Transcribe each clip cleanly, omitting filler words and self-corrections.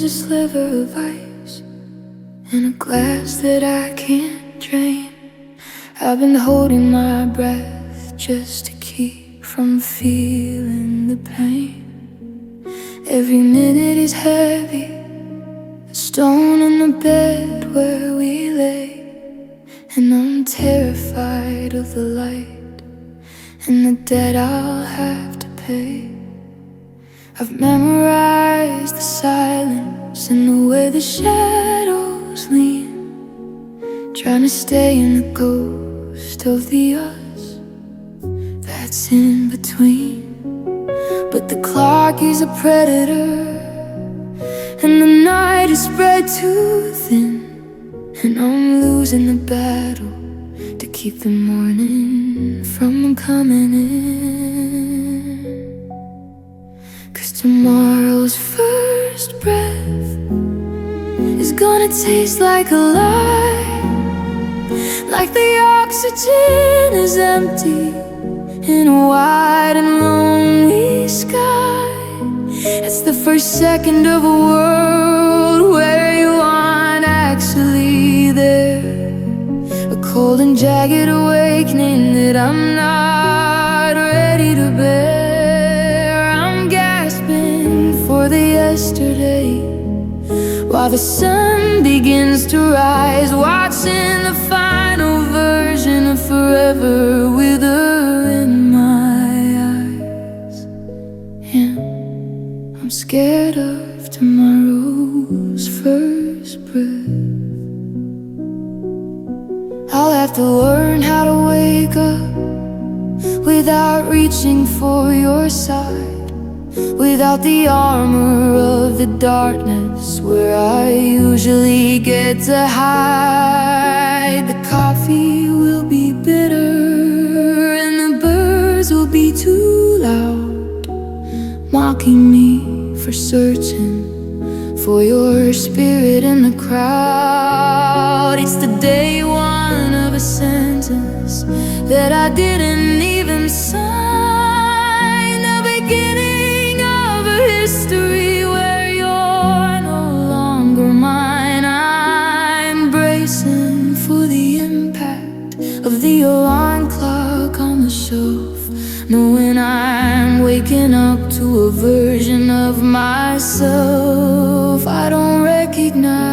a sliver of ice in a glass that I can't drain. I've been holding my breath just to keep from feeling the pain. Every minute is heavy, a stone in the bed where we lay. And I'm terrified of the light and the debt I'll have to pay. I've memorized the silence and the way the shadows lean, trying to stay in the ghost of the us that's in between. But the clock is a predator, and the night is spread too thin, and I'm losing the battle to keep the morning from coming in. 'Cause tomorrow's first breath is gonna taste like a lie, like the oxygen is empty in a wide and lonely sky. It's the first second of a world where you aren't actually there, a cold and jagged awakening that I'm not ready to bear. I'm gasping for the yesterday while the sun begins to rise, watching the final version of forever wither in my eyes. Yeah, I'm scared of tomorrow's first breath. I'll have to learn how to wake up without reaching for your side, without the armor of the darkness where I usually get to hide. The coffee will be bitter and the birds will be too loud, mocking me for searching for your spirit in the crowd. It's the day one of a sentence that I didn't even sign, the beginning of a history where you're no longer mine. I'm bracing for the impact of the alarm clock on the shelf, knowing I'm waking up to a version of myself I don't recognize.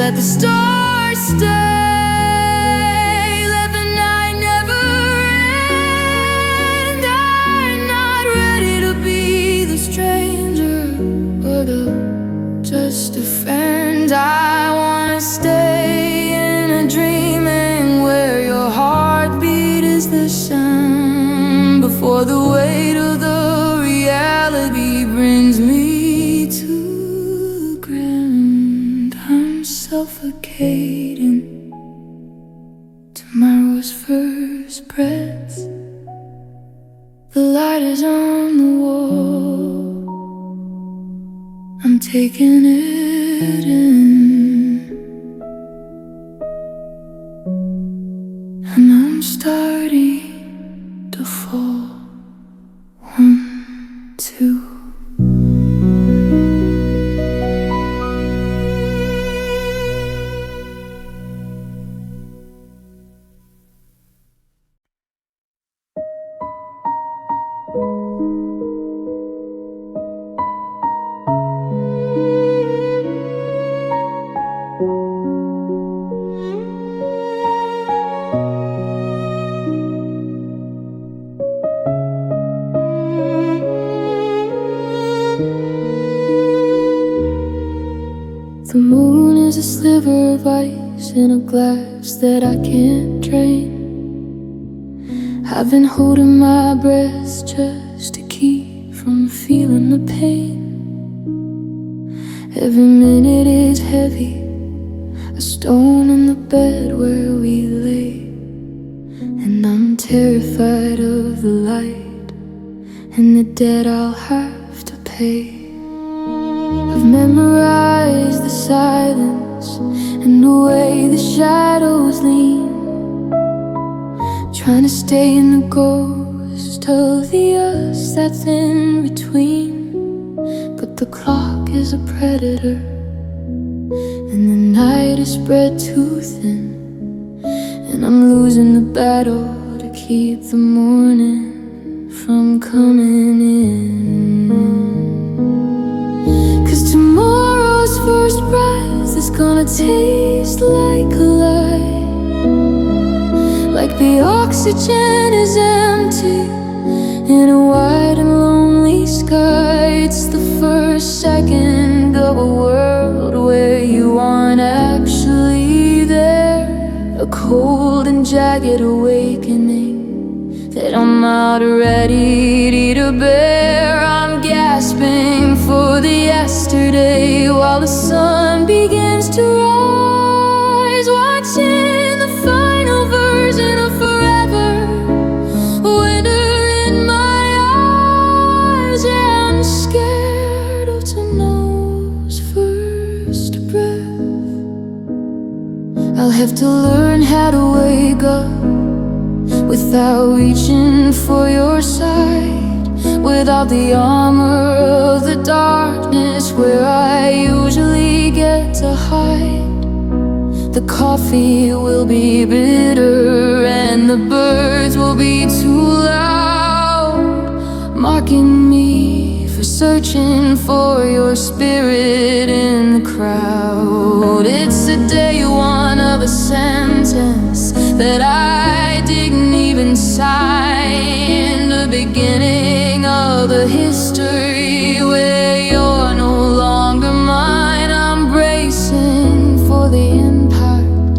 Let the stars stay, let the night never end. I'm not ready to be the stranger or the just a friend. I wanna stay in a dreaming where your heartbeat is the sun before the weight of the reality brings me to the ground. I'm suffocating. Tomorrow's first breath, the light is on the wall. I'm taking it in, and I'm starting to fall. 1, 2. The moon is a sliver of ice in a glass that I can't drain. I've been holding my breath just to keep from feeling the pain. Every minute is heavy, a stone in the bed where we lay. And I'm terrified of the light and the debt I'll have to pay. I've memorized the silence and the way the shadows lean, trying to stay in the ghost of the us that's in between. The clock is a predator, and the night is spread too thin, and I'm losing the battle to keep the morning from coming in. 'Cause tomorrow's first breath is gonna taste like a lie, like the oxygen is empty in a wide and lonely sky. It's the first second of a world where you aren't actually there, a cold and jagged awakening that I'm not ready to bear. I'm gasping for the yesterday while the sun begins to rise, watching the final version of forever winter in my eyes. Yeah, I'm scared of tomorrow's first breath. I'll have to learn how to wake up without reaching for your side, without the armor of the darkness where I usually get to hide. The coffee will be bitter and the birds will be too loud, mocking me for searching for your spirit in the crowd. It's a day one of a sentence that I didn't even sign, the beginning of a history where you're no longer mine. I'm bracing for the impact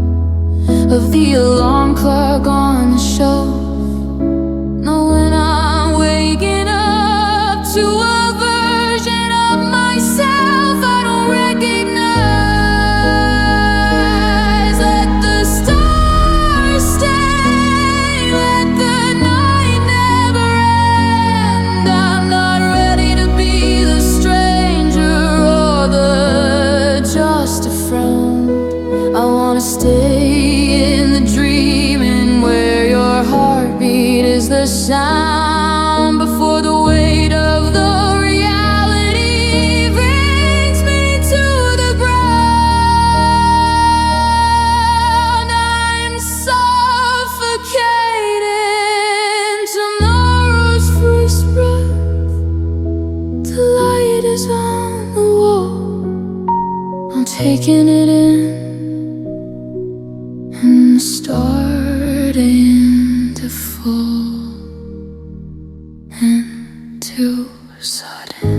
of the alarm clock on the shelf, knowing I'm waking up to a version of myself I don't recognize. Let the stars stay, let the night never end. I'm not ready to be the stranger or the just a friend. I wanna stay in the dreaming where your heartbeat is the sound before the weight of the reality brings me to the ground. I'm suffocating. Tomorrow's first breath, the light is on the wall. I'm taking it in and starting to fall into sudden.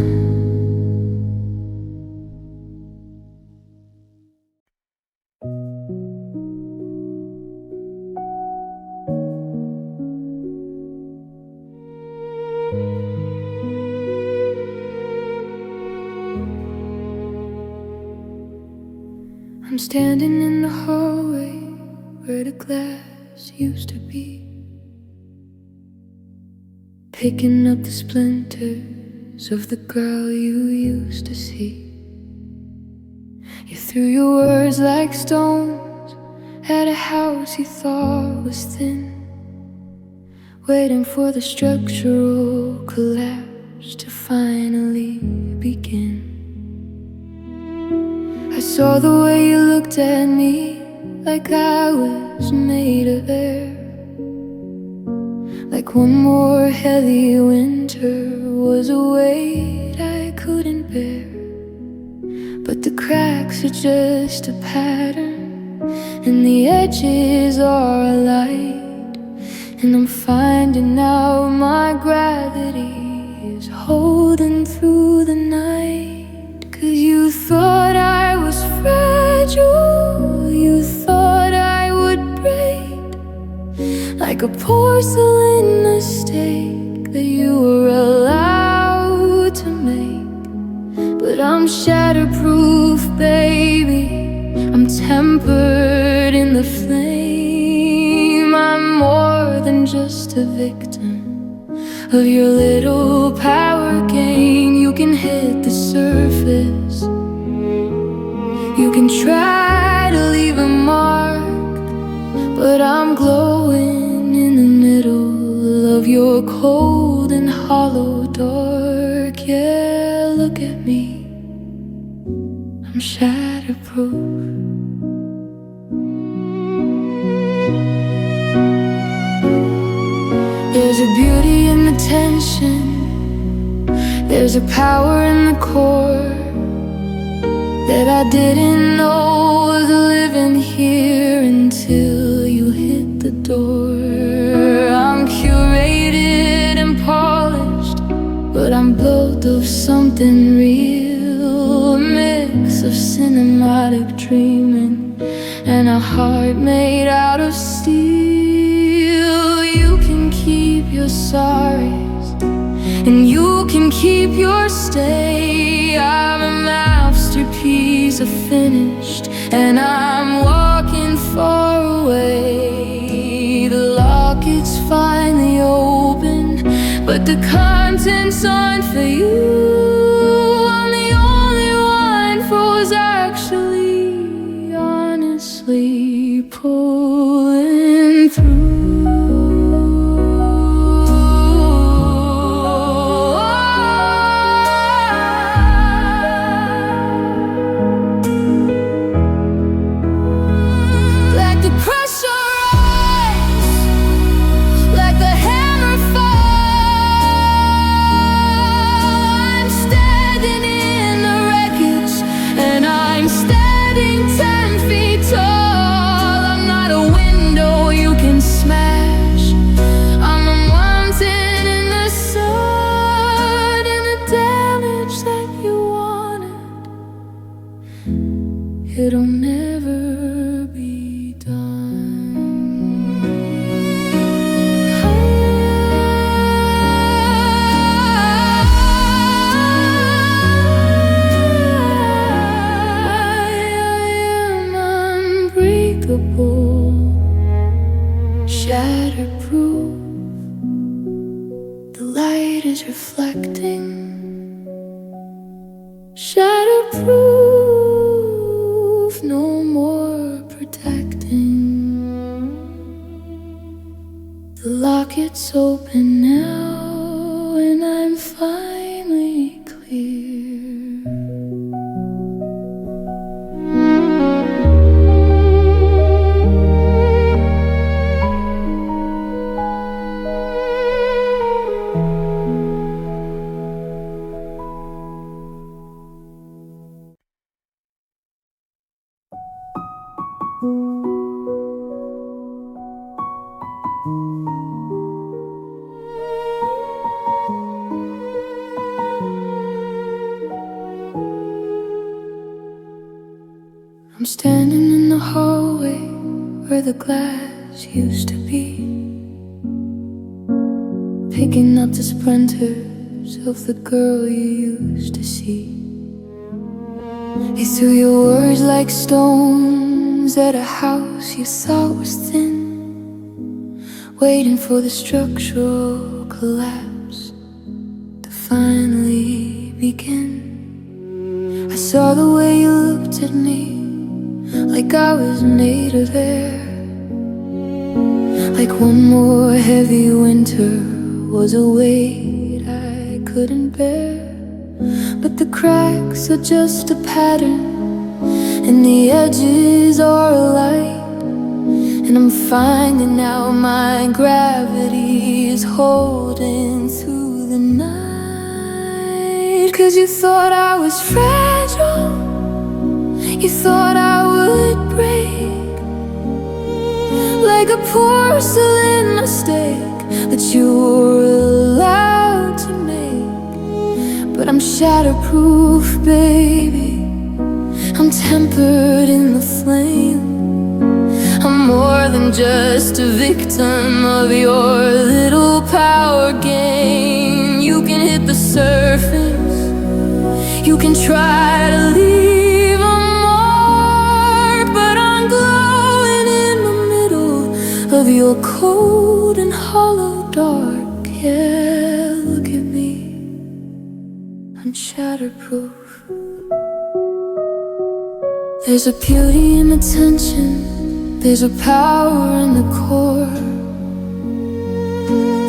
I'm standing in the hallway where the glass used to be, picking up the splinters of the girl you used to see. You threw your words like stones at a house you thought was thin, waiting for the structural collapse to finally begin. I saw the way you looked at me like I was made of air, like one more heavy winter was a weight I couldn't bear. But the cracks are just a pattern and the edges are alight, and I'm finding out my gravity is holding through the night. 'Cause you thought I was fragile, you thought I would break, like a porcelain mistake that you were allowed to make. But I'm shatterproof, baby, I'm tempered in the flame. I'm more than just a victim of your little power game. You can hit the surface, you can try to leave a mark, but I'm glowing in the middle of your cold and hollow dark. Yeah, look at me. shatterproof. There's a beauty in the tension, there's a power in the core that I didn't know was living here until you hit the door. I'm curated and polished, but I'm built of something real, a mix of cinematic dreaming and a heart made out of steel. You can keep your sorries and you can keep your stay. I'm a masterpiece of finished, and I'm walking far away. The locket's finally open, but the contents aren't for you. I'm the only one who's actually, honestly pulling through. It'll never be done. I am unbreakable, shatterproof. The light is reflecting, shatterproof. No more protecting. The locket's open now, and I'm finally clear. I'm standing in the hallway where the glass used to be, picking up the splinters of the girl you used to see. You threw your words like stones at a house you thought was thin, waiting for the structural collapse to finally begin. I saw the way you looked at me, like I was made of air, like one more heavy winter was a weight I couldn't bear. But the cracks are just a pattern, and the edges are alight, and I'm finding out my gravity is holding through the night. 'Cause you thought I was fragile, you thought I would break, like a porcelain mistake that you were allowed to make. But I'm shatterproof, baby, I'm tempered in the flame. I'm more than just a victim of your little power game. You can hit the surface, you can try to leave a mark, but I'm glowing in the middle of your cold and hollow dark. Yeah, look at me, I'm shatterproof. There's a beauty in the tension, there's a power in the core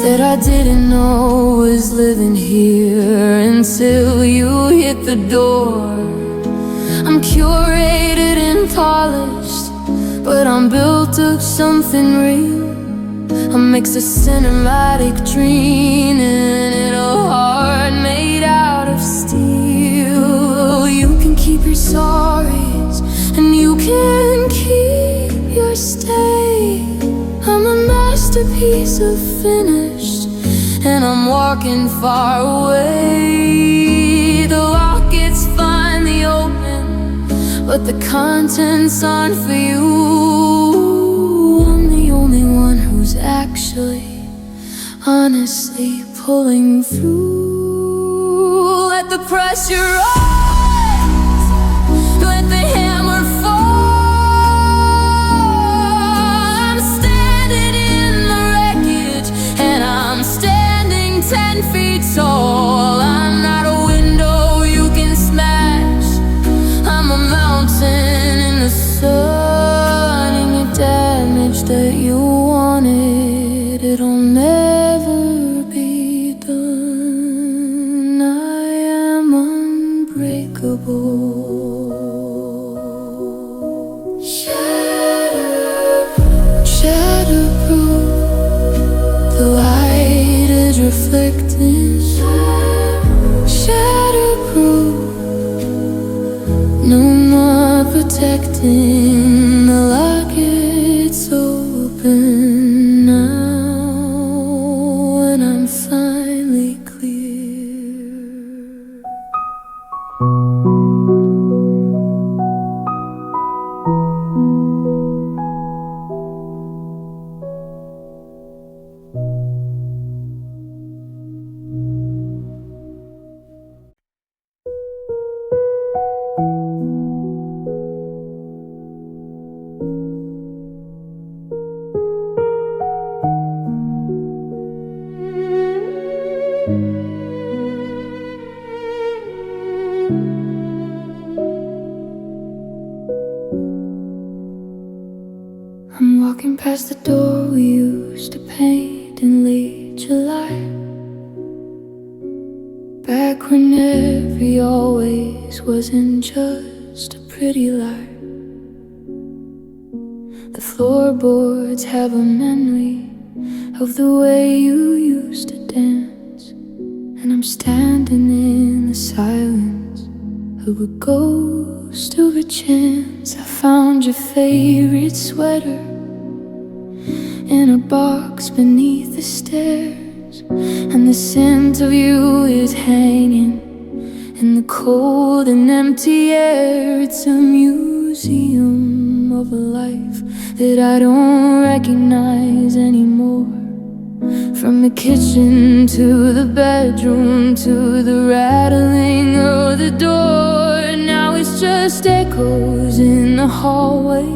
that I didn't know was living here until you hit the door. I'm I'm curated and polished, but I'm built of something real. A mix of cinematic dream and a heart made out of steel. You can keep your sorries and you can keep your stay. I'm a masterpiece of finished, and I'm walking far away. The locket's finally open, but the contents aren't for you. I'm the only one who's actually, honestly pulling through. Let the pressure rise, let the hammer fall. I'm standing in the wreckage, and I'm standing 10 feet tall. I'm not a window you can smash, I'm a mountain in the sun. Any damage that you wanted, it'll never be done. I am unbreakable. Shatterproof, the light is reflecting. Shatterproof, no more protecting. The locket's open now, and I'm finally clear. I'm walking past the door we used to paint in late July, back when every always wasn't just a pretty lie. The floorboards have a memory of the way you used to dance, and I'm standing in the silence of a ghost of a chance. I found your favorite sweater in a box beneath the stairs, and the scent of you is hanging in the cold and empty air. It's a museum of a life that I don't recognize anymore. From the kitchen to the bedroom to the rattling of the door, now it's just echoes in the hallway,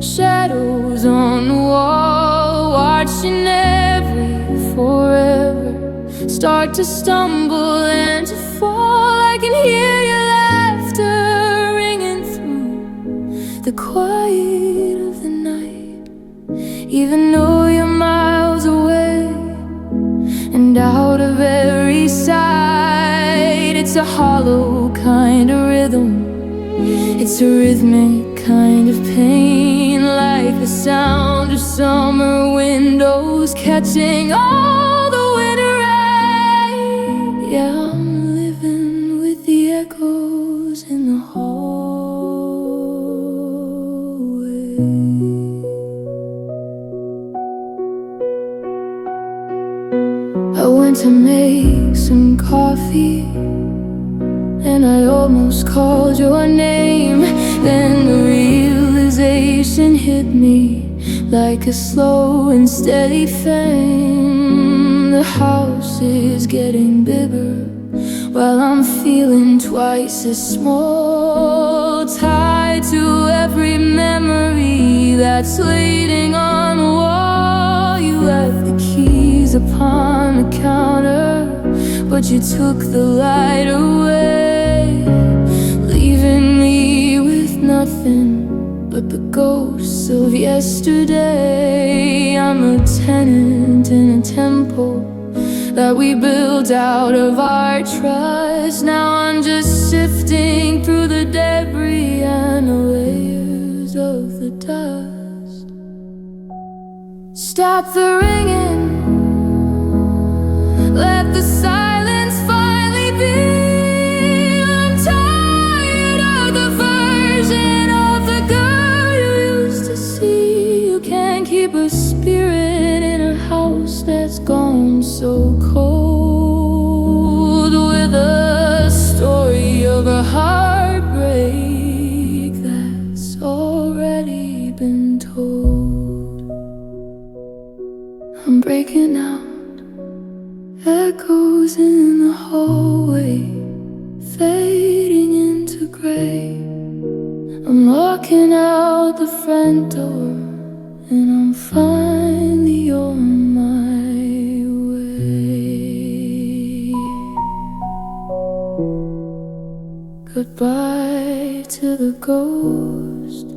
shadows on the wall, watching every forever start to stumble and to fall. I can hear your laughter ringing through the quiet of the night, even though you're miles away and out of every sight. It's a hollow kind of rhythm, it's a rhythmic kind of pain, like the sound of summer windows catching all the winter rain. Yeah, I'm living with the echoes in the hallway. I went to make some coffee, and I almost called your name. Then the realization hit me like a slow and steady fame. The house is getting bigger while I'm feeling twice as small, tied to every memory that's leaning on the wall. You left the keys upon the counter, but you took the light away, leaving me with nothing but the ghosts of yesterday. I'm a tenant in a temple, that we built out of our trust. Now I'm just sifting through the debris and the layers of the dust. Stop the ringing, let the silence finally be. I'm tired of the version of the girl you used to see. You can't keep a spirit in a house that's gone so cold, with a story of a heartbreak that's already been told. I'm breaking out, echoes in the hallway, fading into gray. I'm locking out the front door, and I'm finally on my way. Goodbye to the ghost.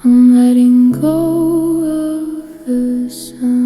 I'm letting go of the sun.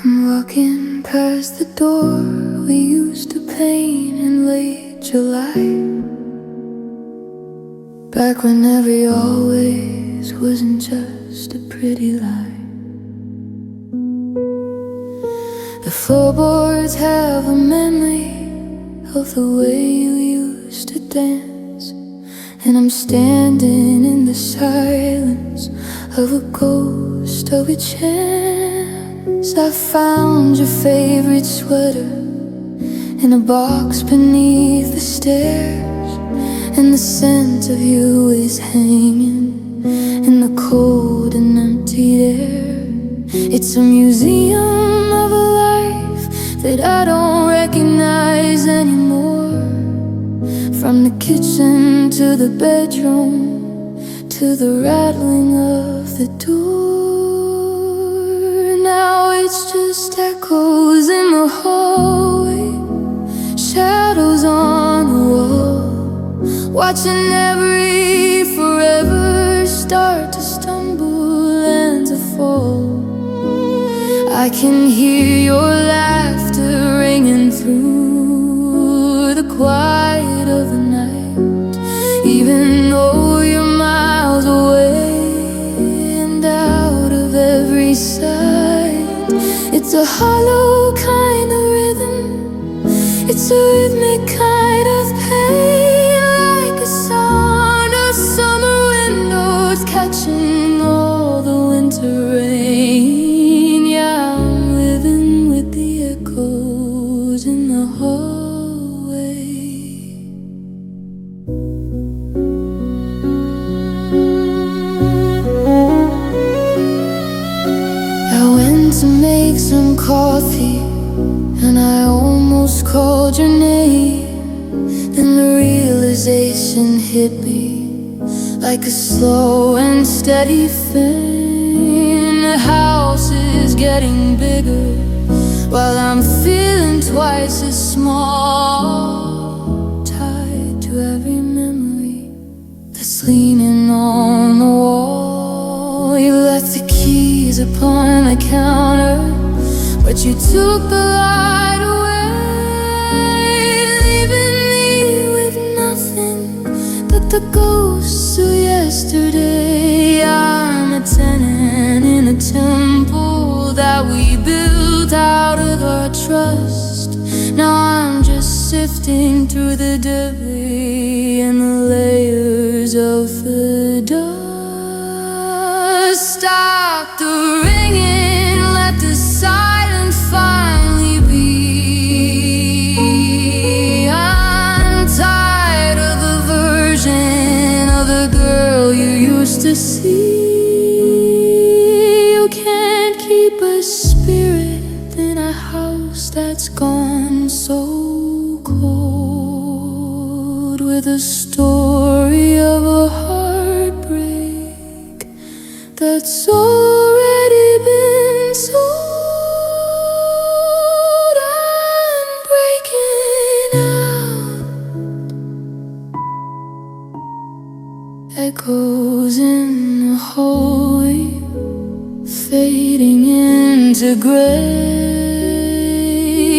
I'm walking past the door we used to paint in late July, back when every always wasn't just a pretty lie. The floorboards have a memory of the way you used to dance, and I'm standing in the silence of a ghost of a chance. I found your favorite sweater in a box beneath the stairs, and the scent of you is hanging in the cold and empty air. It's a museum of a life that I don't recognize anymore. From the kitchen to the bedroom to the rattling of the door. Now it's just echoes in the hallway, shadows on the wall, watching every forever start to stumble and to fall. I can hear your laughter ringing through the quiet of the night, even though you're miles away and out of every sight. It's a hollow kind of rhythm, it's a rhythmic kind of pain, like a sound of summer windows catching all the winter rain. Yeah, I'm living with the echoes in the hallway. I went to make some coffee, and I almost called your name. Then the realization hit me like a slow and steady thing. The house is getting bigger while I'm feeling twice as small, tied to every memory that's leaning on the wall. You left the keys upon the counter, but you took the light away, leaving me with nothing but the ghosts of yesterday. I'm a tenant in a temple that we built out of our trust. Now I'm just sifting through the debris and the layers of the dust. Stop the ringing, let the silence finally be. I'm tired of the version of the girl you used to see. with a story of a heartbreak that's already been told. I'm breaking out, echoes in the hallway, fading into gray.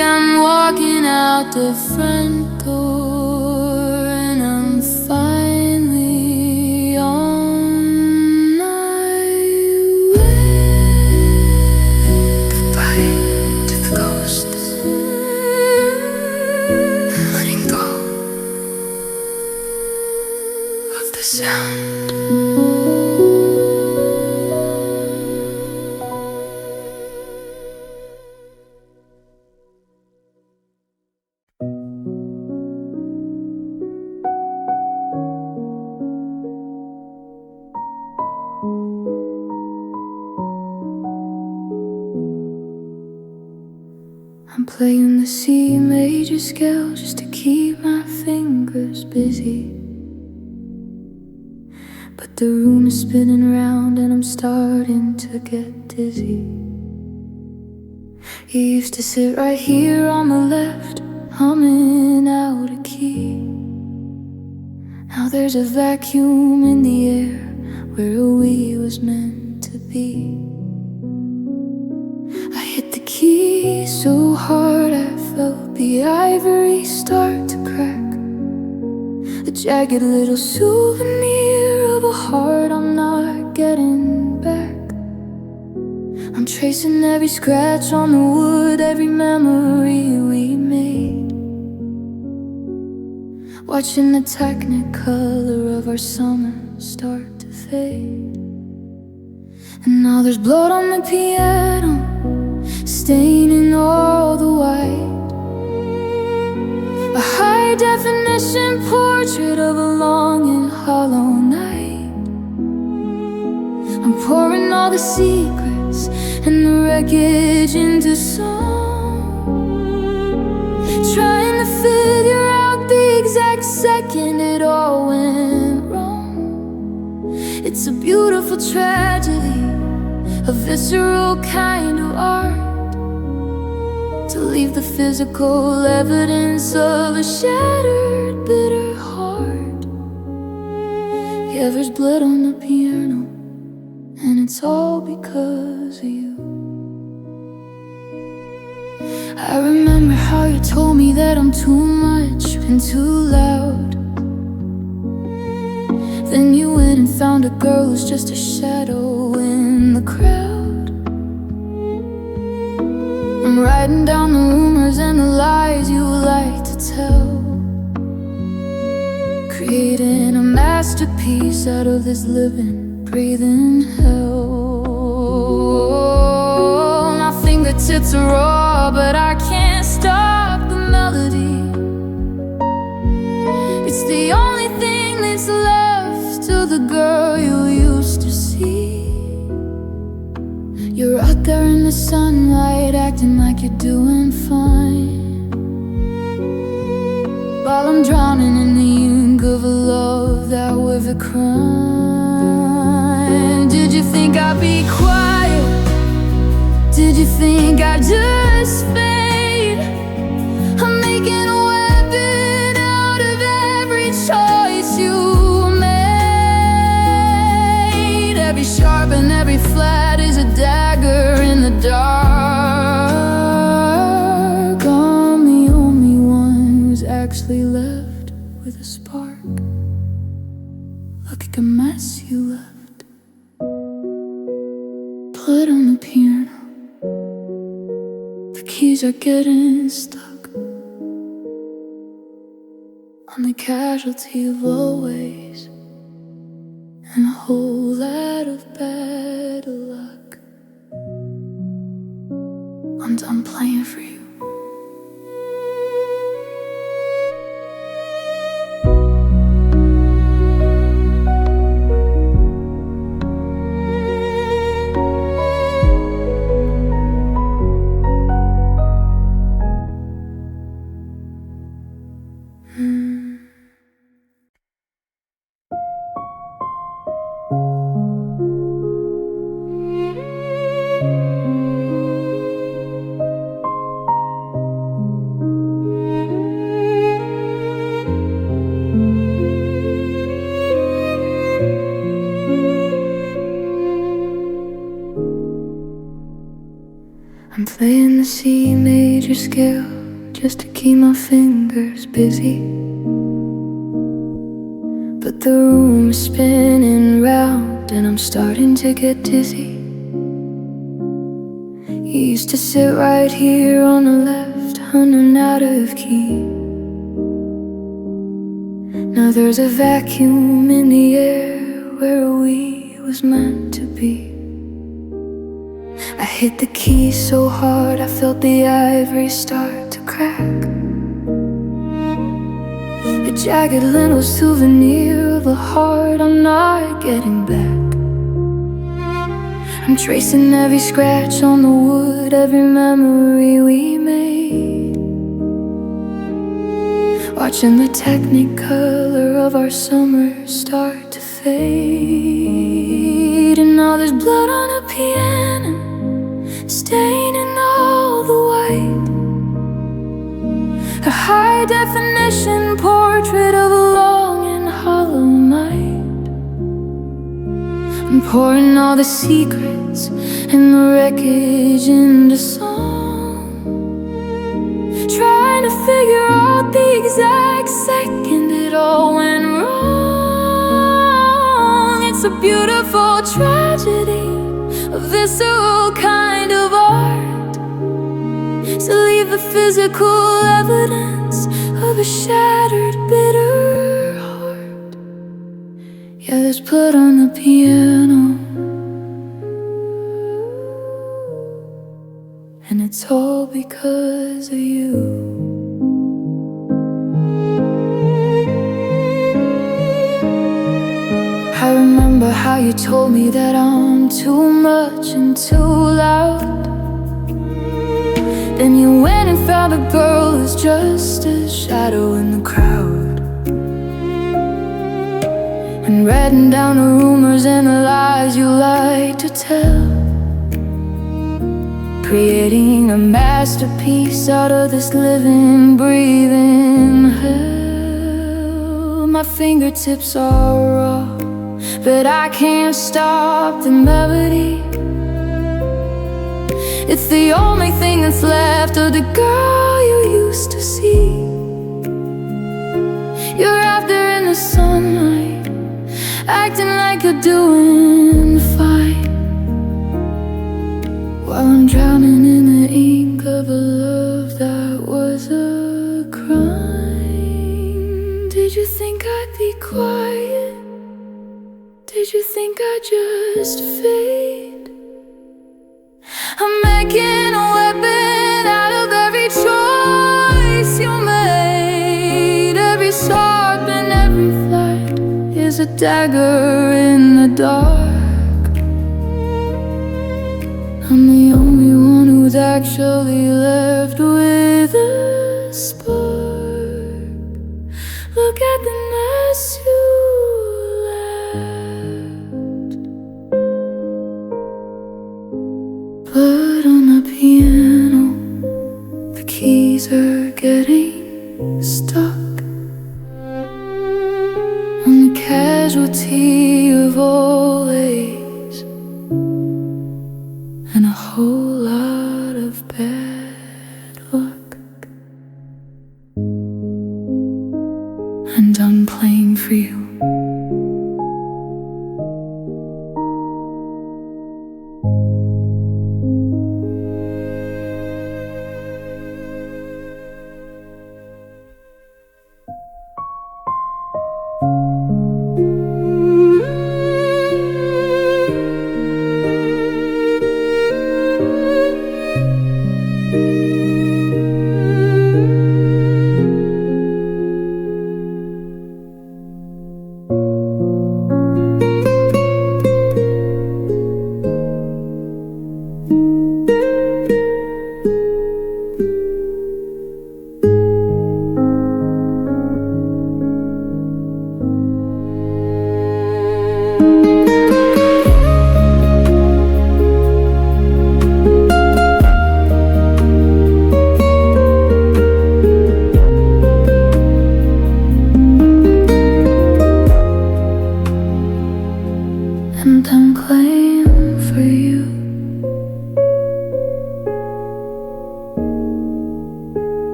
I'm walking out the front door, and I'm finally on my way. Goodbye to the ghosts, letting go of the sound. I'm playing the C major scale just to keep my fingers busy, but the room is spinning round and I'm starting to get dizzy. You used to sit right here on the left, humming out a key. Now there's a vacuum in the air where a we was meant to be. I hit the key so hard I felt the ivory start to crack, a jagged little souvenir of a heart I'm not getting back. I'm tracing every scratch on the wood, every memory we made, watching the technicolor of our summer start to fade. And now there's blood on the piano, staining all the white, a high-definition portrait of a long and hollow night. I'm pouring all the secrets and the wreckage into song, trying to figure out the exact second it all went wrong. It's a beautiful tragedy, a visceral kind of art, to leave the physical evidence of a shattered, bitter heart. Yeah, there's blood on the piano, and it's all because of you. I remember how you told me that I'm too much and too loud. Then you went and found a girl who's just a shadow in the crowd. I'm writing down the rumors and the lies you like to tell, creating a masterpiece out of this living, breathing hell. My fingertips are raw, but I can't stop the melody. It's the only thing that's left of the girl you used to see. You're out there in the sunlight, acting like you're doing fine, while I'm drowning in the ink of a love that was a crime. Did you think I'd be quiet? Did you think I'd just fade? I'm making a weapon out of every choice you made. Every sharp and every flat is a dagger in the dark. I'm the only one who's actually left with a spark. Look like a mess you left. Blood on the piano, the keys are getting stuck. I'm the casualty of always, and a whole lot of bad luck. I'm done playing for you. scale just to keep my fingers busy. But the room's spinning round and I'm starting to get dizzy. You used to sit right here on the left, humming out of key. Now there's a vacuum in the air where we was meant to be. I hit the keys so hard I felt the ivory start to crack. A jagged little souvenir of a heart I'm not getting back. I'm tracing every scratch on the wood, every memory we made, watching the technicolor of our summer start to fade. And now there's blood on a piano, staining all the white. A high-definition portrait of a long and hollow mind. I'm pouring all the secrets and the wreckage into song, trying to figure out the exact second it all went wrong. It's a beautiful tragedy, a visceral kind of art, to leave the physical evidence of a shattered, bitter heart. Yeah, there's blood on the piano, and it's all because of you. I remember how you told me that I'm too much and too loud. Then you went and found a girl who's just a shadow in the crowd, and writing down the rumors and the lies you like to tell, creating a masterpiece out of this living, breathing hell. My fingertips are raw, but I can't stop the melody. It's the only thing that's left of the girl you used to see. You're out there in the sunlight, acting like you're doing fine, while I'm drowning in the ink of a love that was a crime. Did you think I'd be quiet? Did you think I'd just fade? I'm making a weapon out of every choice you made. Every sob and every flight is a dagger in the dark. I'm the only one who's actually left with a spark. Look at the mess you left. Blood on the piano, the keys are getting stuck on the casualty of old age, and a whole lot of bad luck. And I'm playing for you.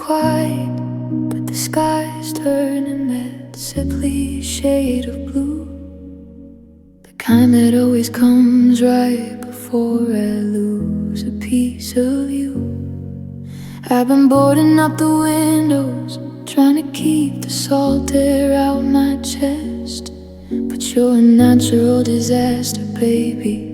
quiet, but the sky's turning that sickly shade of blue, the kind that always comes right before I lose a piece of you. I've been boarding up the windows, trying to keep the salt air out my chest, but you're a natural disaster, baby,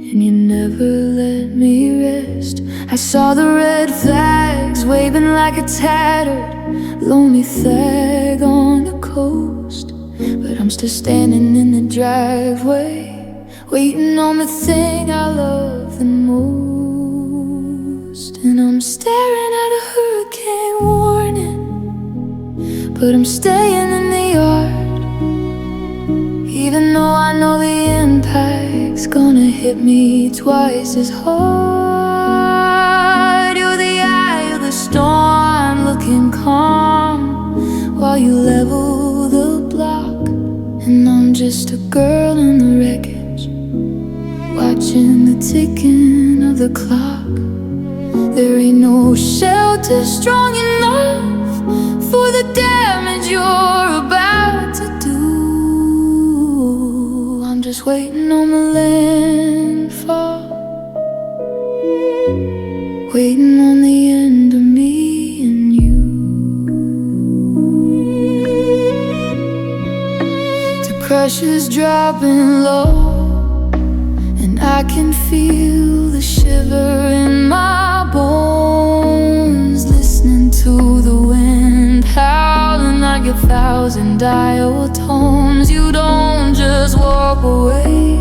and you never let me rest. I saw the red flags waving like a tattered, lonely flag on the coast, but I'm still standing in the driveway, waiting on the thing I love the most. And I'm staring at a hurricane warning, but I'm staying in the yard, even though I know the impact's gonna hit me twice as hard. You're the eye of the storm, looking calm while you level the block, and I'm just a girl in the wreckage, watching the ticking of the clock. There ain't no shelter strong enough for the damage you're about to do. I'm just waiting on the landfall, waiting on the end of me and you. The pressure's dropping low, and I can feel the shiver in my bones, listening to the wind howling like 1,000 dial tones. You don't just walk away,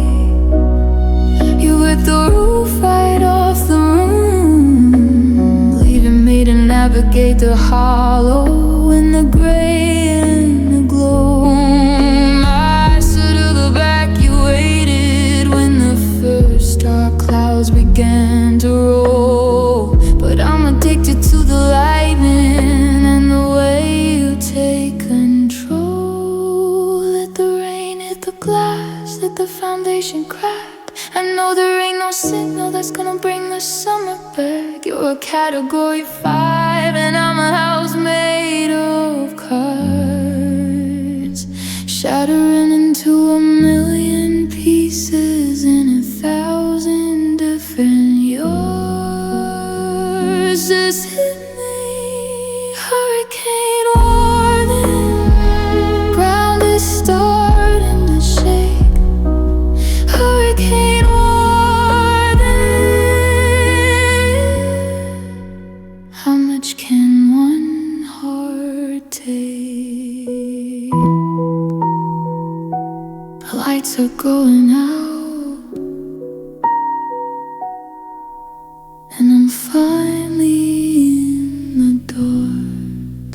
you rip the roof right off the room, leaving me to navigate the hollow in the gray and the gloom. I sort of evacuated when the first dark clouds began to roll, but I'm addicted to the lightning and the way you take control. Let the rain hit the glass, let the foundation crack. I know there ain't no signal that's gonna bring the summer back. You're a category 5 and I'm a house made of cards, shattering into a million pieces in 1,000 different yours. Just hit me, hurricane warning, ground is starting to shake. Hurricane warning, how much can one heart take? The lights are going out, and I'm finally in the dark.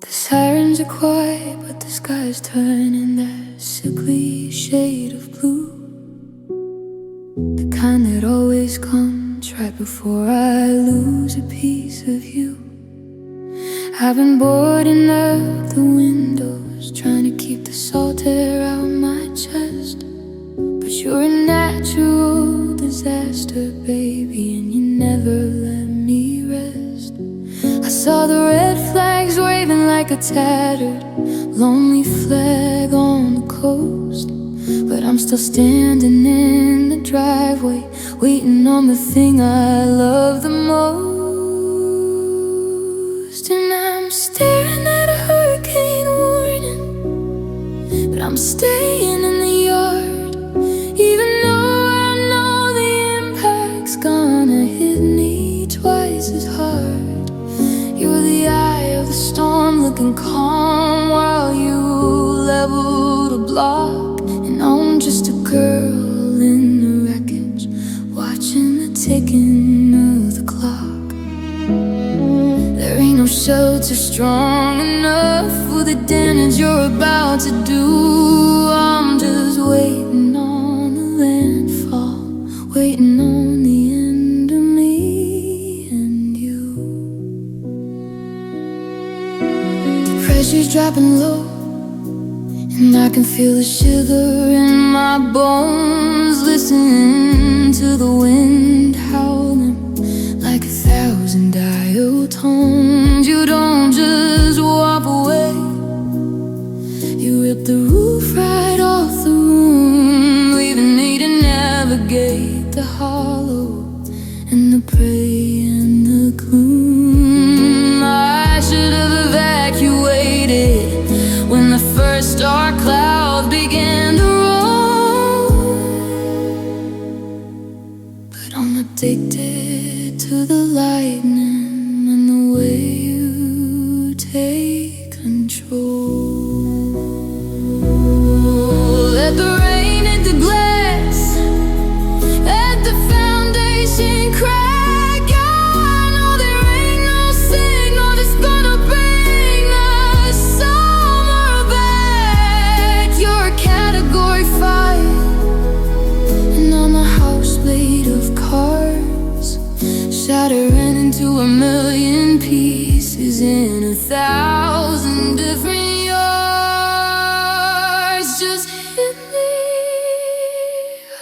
The sirens are quiet, but the sky's turning that sickly shade of blue, the kind that always comes right before I lose a piece of you. I've been boarding up the windows, trying to keep the salt air out my chest, but you're a natural disaster, baby, and you never let me rest. I saw the red flags waving like a tattered, lonely flag on the coast, but I'm still standing in the driveway, waiting on the thing I love the most. And I'm staring at a hurricane warning, but I'm staying in the yard, even though I know the impact's gonna hit me twice as hard. You're the eye of the storm, looking calm while you level the block, and I'm just a girl in the wreckage, watching the ticking of the clock. There ain't no shelter strong enough for the damage you're about to do. I'm just waiting on the landfall, waiting on the end of me and you. pressure's dropping low, and I can feel the sugar in my bones. Listening to the wind howling like 1,000 dial tones. You don't just walk away, you rip the roof right off the room, leaving me to navigate the hollow and the prey and the gloom. I should have evacuated when the first dark clouds began to roll, but I'm addicted to the lightning and the way you take control. Let the rain hit the glass, let the foundation crack. I know there ain't no signal that's gonna bring the summer back. You're a category 5, and I'm a house made of cards, shattering into a million pieces in 1,000 different yards. Just hit me,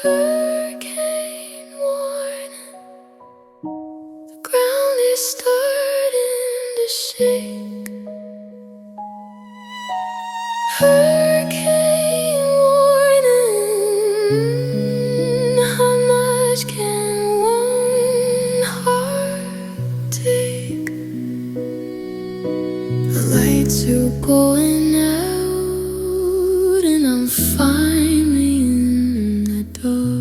hurricane warning. The ground is starting to shake. Hurricane warning. How much can one heart take? The lights are going out, and I'm finally in the dark.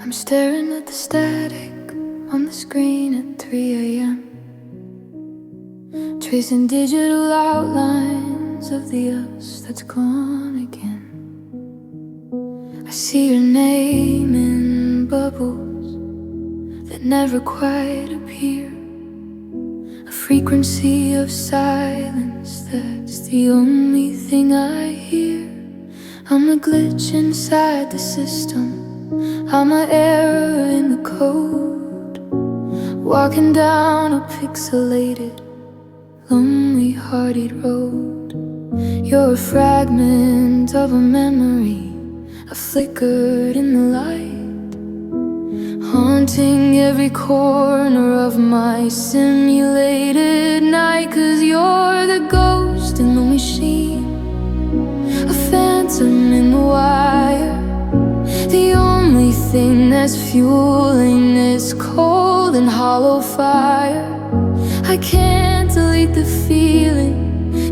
I'm staring at the static on the screen at 3 a.m., tracing digital outlines of the us that's gone again. I see your name in bubbles that never quite appear, a frequency of silence that's the only thing I hear. I'm a glitch inside the system, I'm an error in the code, walking down a pixelated, lonely-hearted road. You're a fragment of a memory, a flickered in the light, haunting every corner of my simulated night. 'Cause you're the ghost in the machine, a phantom in the wire, the only thing that's fueling this cold and hollow fire. I can't delete the feeling,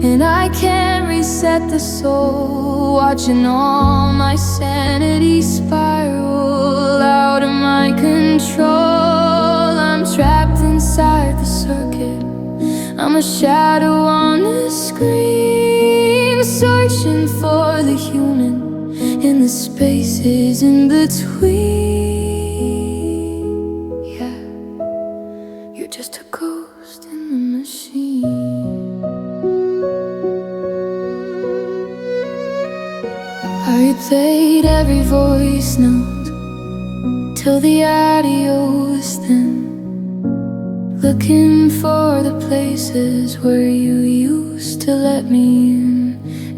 and I can't reset the soul, watching all my sanity spiral out of my control. I'm trapped inside the circuit, I'm a shadow on the screen, searching for the human in the spaces in between. Yeah, you're just a ghost in the machine. I replayed every voice note till the audio's thin, looking for the places where you used to let me in.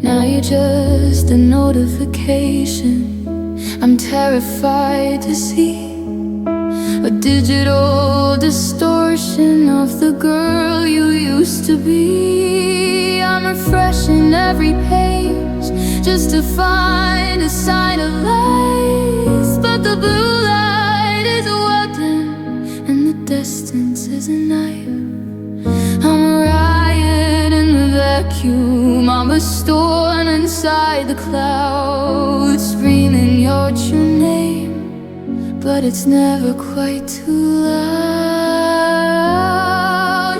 Now you're just a notification I'm terrified to see, a digital distortion of the girl you used to be. I'm refreshing every page just to find a sign of life, but the blue light is a weapon and the distance is a knife. I'm a riot in the vacuum, I'm a storm inside the clouds, screaming your true name, but it's never quite too loud.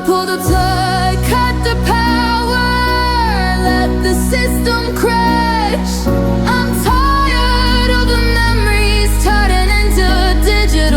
Pull the plug, cut the power, let the system crash. I'm tired of the memories turning into digital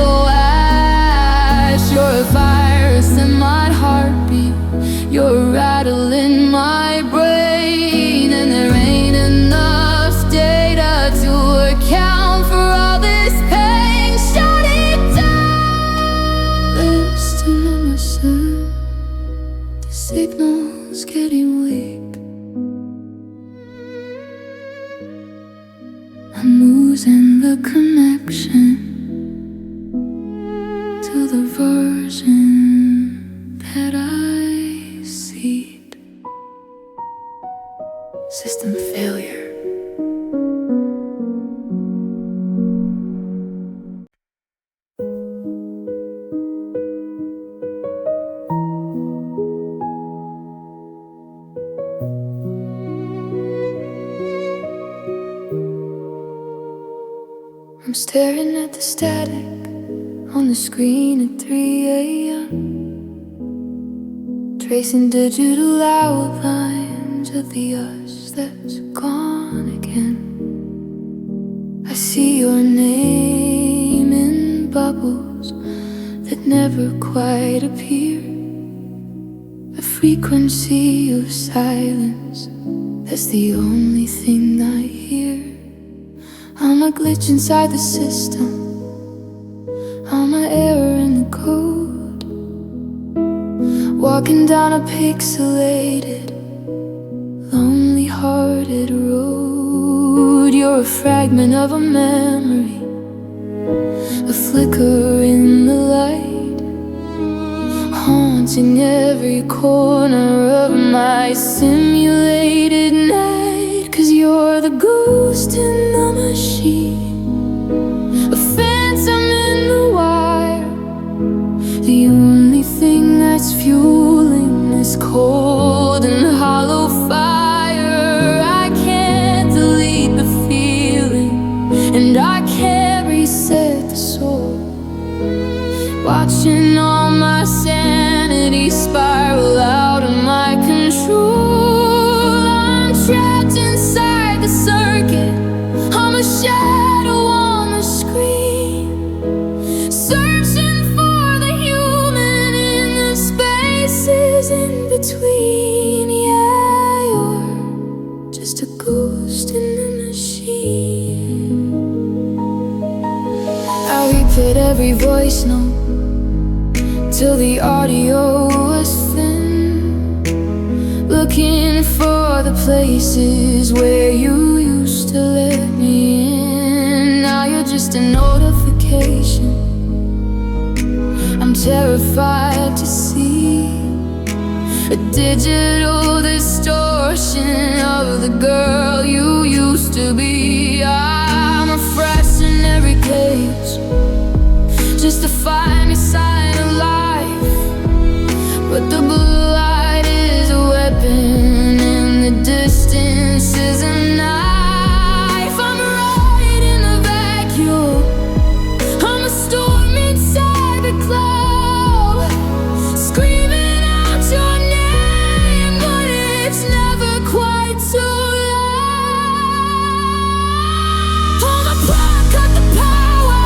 staring at the static on the screen at 3 a.m., tracing digital outlines of the us that's gone again. I see your name in bubbles that never quite appear, a frequency of silence that's the only thing I hear. I'm a glitch inside the system, I'm an error in the code, walking down a pixelated, lonely-hearted road. You're a fragment of a memory, a flicker in the light, haunting every corner of my simulated night. 'Cause you're the ghost in the machine, a phantom in the wire, the only thing that's fueling this cold and hollow fire. I can't delete the feeling, and I can't reset the soul, watching all my sanity spiral out of my control. I'm trapped inside the circuit, I'm a shadow on the screen, searching for the human in the spaces in between. Yeah, you're just a ghost in the machine. I repeat every voice note till the audio was thin, looking for the places where you used to let me in. Now you're just a notification I'm terrified to see, a digital distortion of the girl you used to be. I'm refreshing every page just to find a sign of life, but the blue light is a weapon and the distance is a knife. I'm right in a vacuum, I'm a storm inside the cloud, screaming out your name, but it's never quite too loud. Pull the plug, cut the power,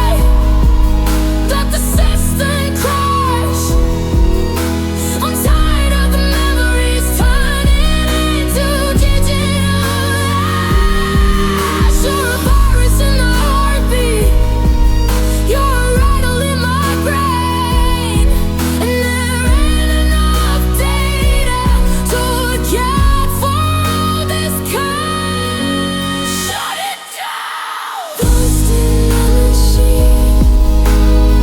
let the system crash. I'm tired of the memories turning into digital ash. You're a virus in the heartbeat, you're a rattle in my brain, and there ain't enough data to account for all this kind. Shut it down! Lost in the machine,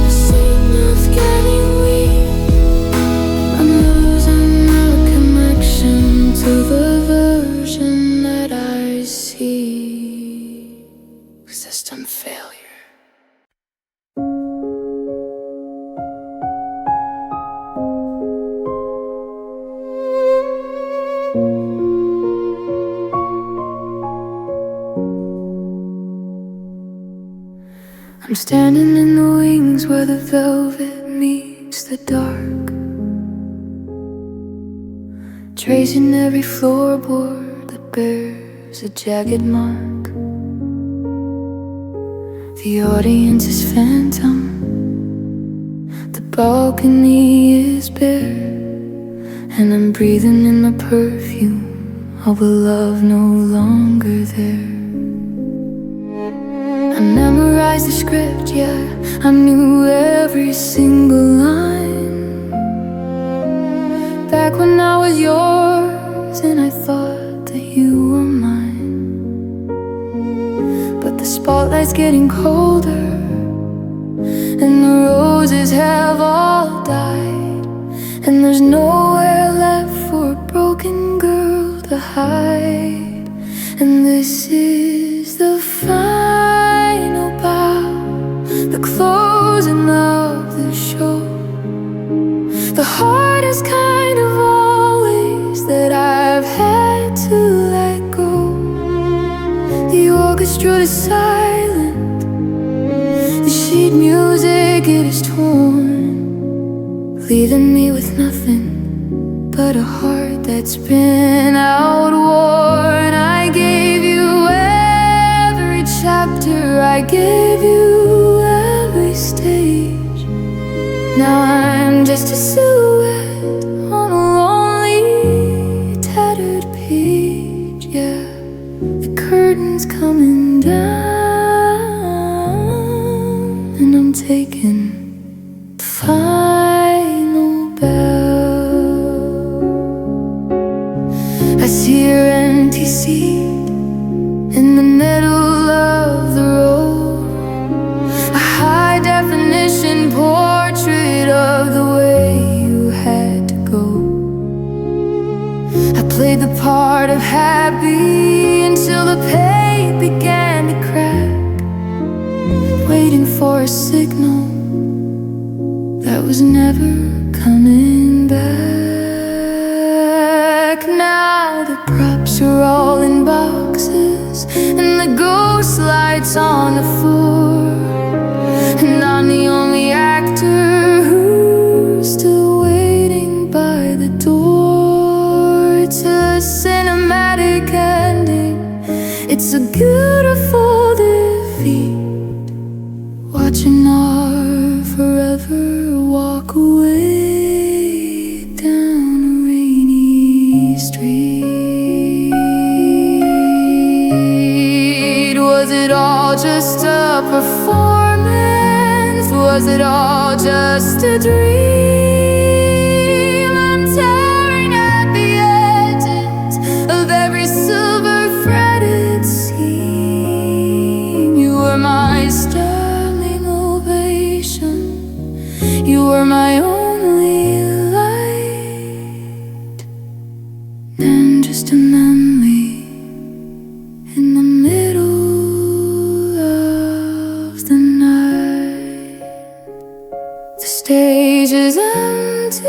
the signal's getting weak, I'm losing the connection to the version that I see. System failure. I'm standing in the wings where the velvet meets the dark, tracing every floorboard that bears a jagged mark. The audience is phantom, the balcony is bare, and I'm breathing in my perfume of a love no longer there. I memorized the script, yeah, I knew every single line, back when I was yours and I thought that you were mine. But the spotlight's getting colder and the roses have all died, and there's nowhere left for a broken girl to hide. And this is the final bow, the closing of the show, the hardest kind of always that I've had to let go. The orchestra is silent, sheet music, it is torn, leaving me with nothing but a heart that's been outworn. I gave you every chapter, I gave you every stage. Now I'm just a silhouette on a lonely, tattered page. Yeah, the curtain's coming down, and I'm taking the final bow. I see your empty seat in the middle of the road, a high-definition portrait of the way you had to go. I played the part of happy until the page began to crack, waiting for a signal that was never coming back. Now the props are all in boxes and the ghost lights on the floor, and I'm the only actor who's still waiting by the door. It's a cinematic ending, it's a beautiful defeat, watching our forever walk away down a rainy street. Was it all just a performance? Was it all just a dream? I'm tearing at the edges of every silver-threaded seam. You were my standing ovation, you were my only light, and just a memory in the middle of the night. The stage is empty,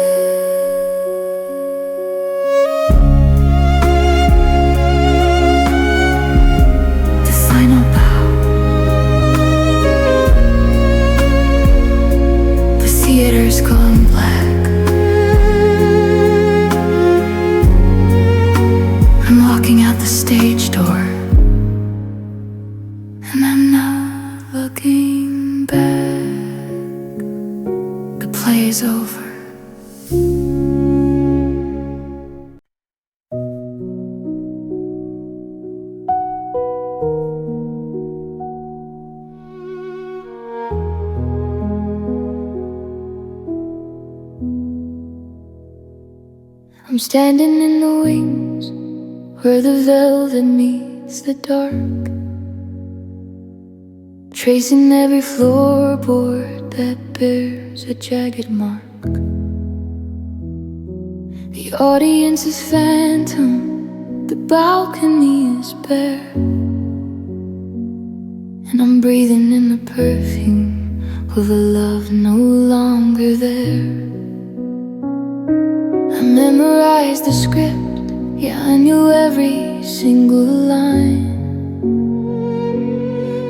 the final bow. The theater's gone black. I'm walking out the stage door, and I'm not looking back. The play is over. I'm standing in the wings where the velvet meets the dark, tracing every floorboard that bears a jagged mark. The audience is phantom, the balcony is bare, and I'm breathing in the perfume of a love no longer there. I memorized the script, yeah, I knew every single line.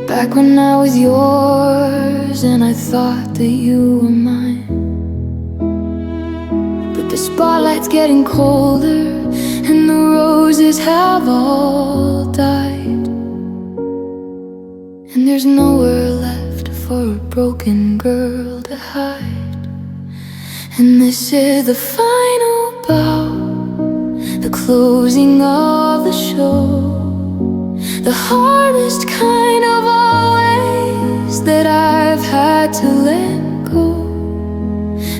Back when I was yours and I thought that you were mine. But the spotlight's getting colder and the roses have all died, and there's nowhere left for a broken girl to hide. And this is the final bow, the closing of the show, the hardest kind of always that I've had to let go.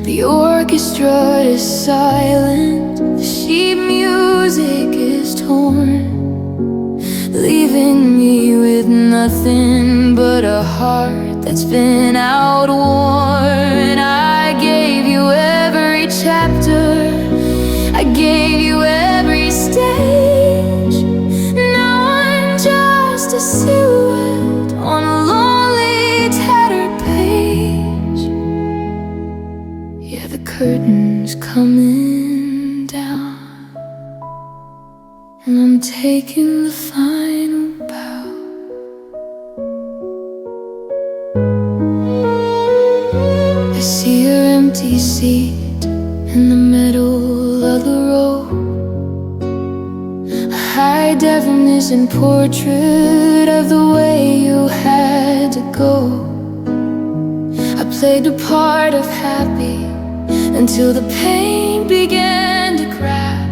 The orchestra is silent, the sheet music is torn, leaving me with nothing but a heart that's been outworn. I gave you every chapter, I gave you every stage. Now I'm just a silhouette on a lonely, tattered page. Yeah, the curtain's coming down, and I'm taking the final bow. see your empty seat in the middle of the road, a high definition portrait of the way you had to go. I played the part of happy until the pain began to crack,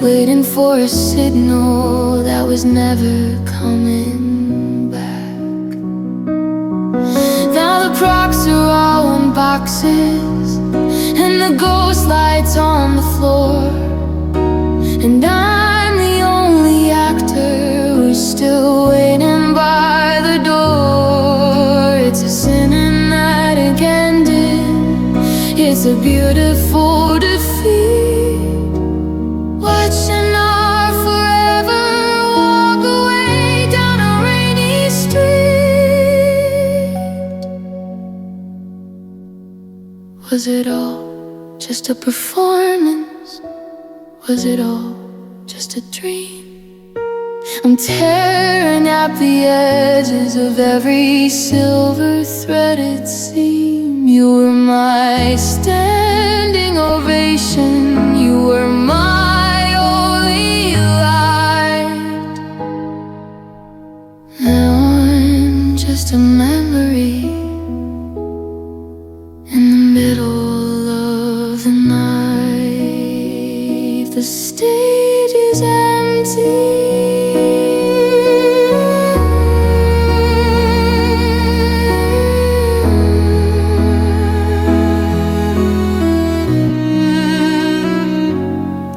waiting for a signal that was never coming back. Now the props are all in boxes and the ghost lights on the floor, and I'm the only actor who's still waiting by the door. It's a sin in that it ended. It's a beautiful defeat, watching our forever walk away down a rainy street. Was it all just a performance? Was it all just a dream? I'm tearing at the edges of every silver threaded seam. You were my standing ovation, you were my only light. Now I'm just a memory in the middle of the night. The stage is empty.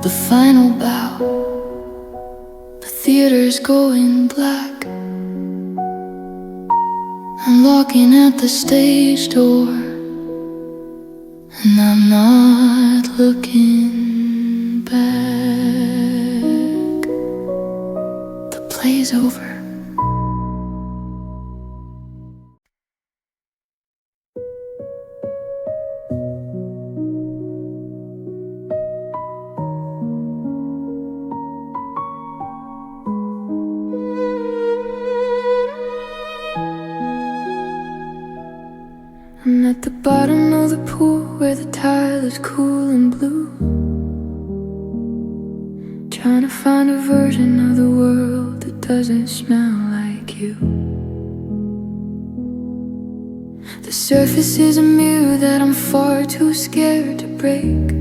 The final bow, the theater's going black. I'm locking at the stage door, and I'm not looking back. The play's over. I'm at the bottom of the pool where the tile is cool and blue, trying to find a version of the world that doesn't smell like you. The surface is a mirror that I'm far too scared to break,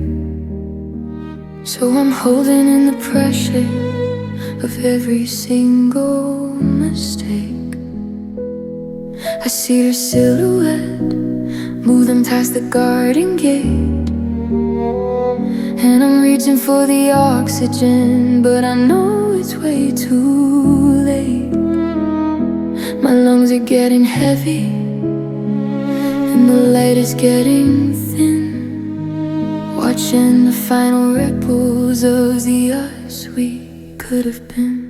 so I'm holding in the pressure of every single mistake. I see her silhouette moving past the garden gate, and I'm reaching for the oxygen, but I know it's way too late. My lungs are getting heavy, and the light is getting thin, watching the final ripples of the us we could have been.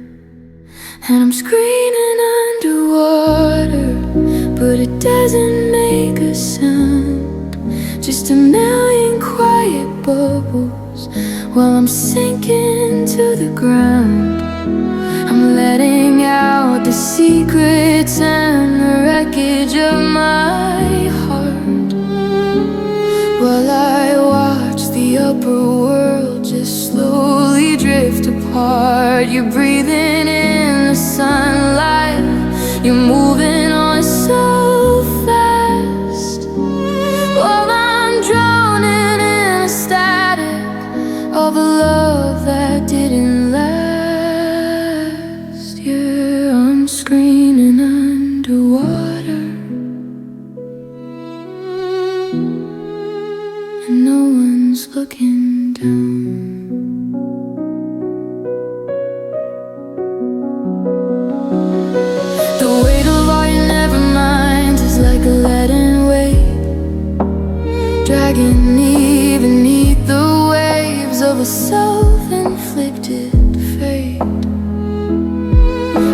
And I'm screaming underwater, but it doesn't make a sound, just a million quiet bubbles while I'm sinking to the ground. I'm letting out the secrets and the wreckage of my heart, while I watch the upper world just slowly drift apart. You're breathing in the sunlight, you're moving on so fast, while I'm drowning in the static of a love that didn't last. Yeah, I'm screaming underwater, and no one's looking down. Dragging me beneath the waves of a self-inflicted fate.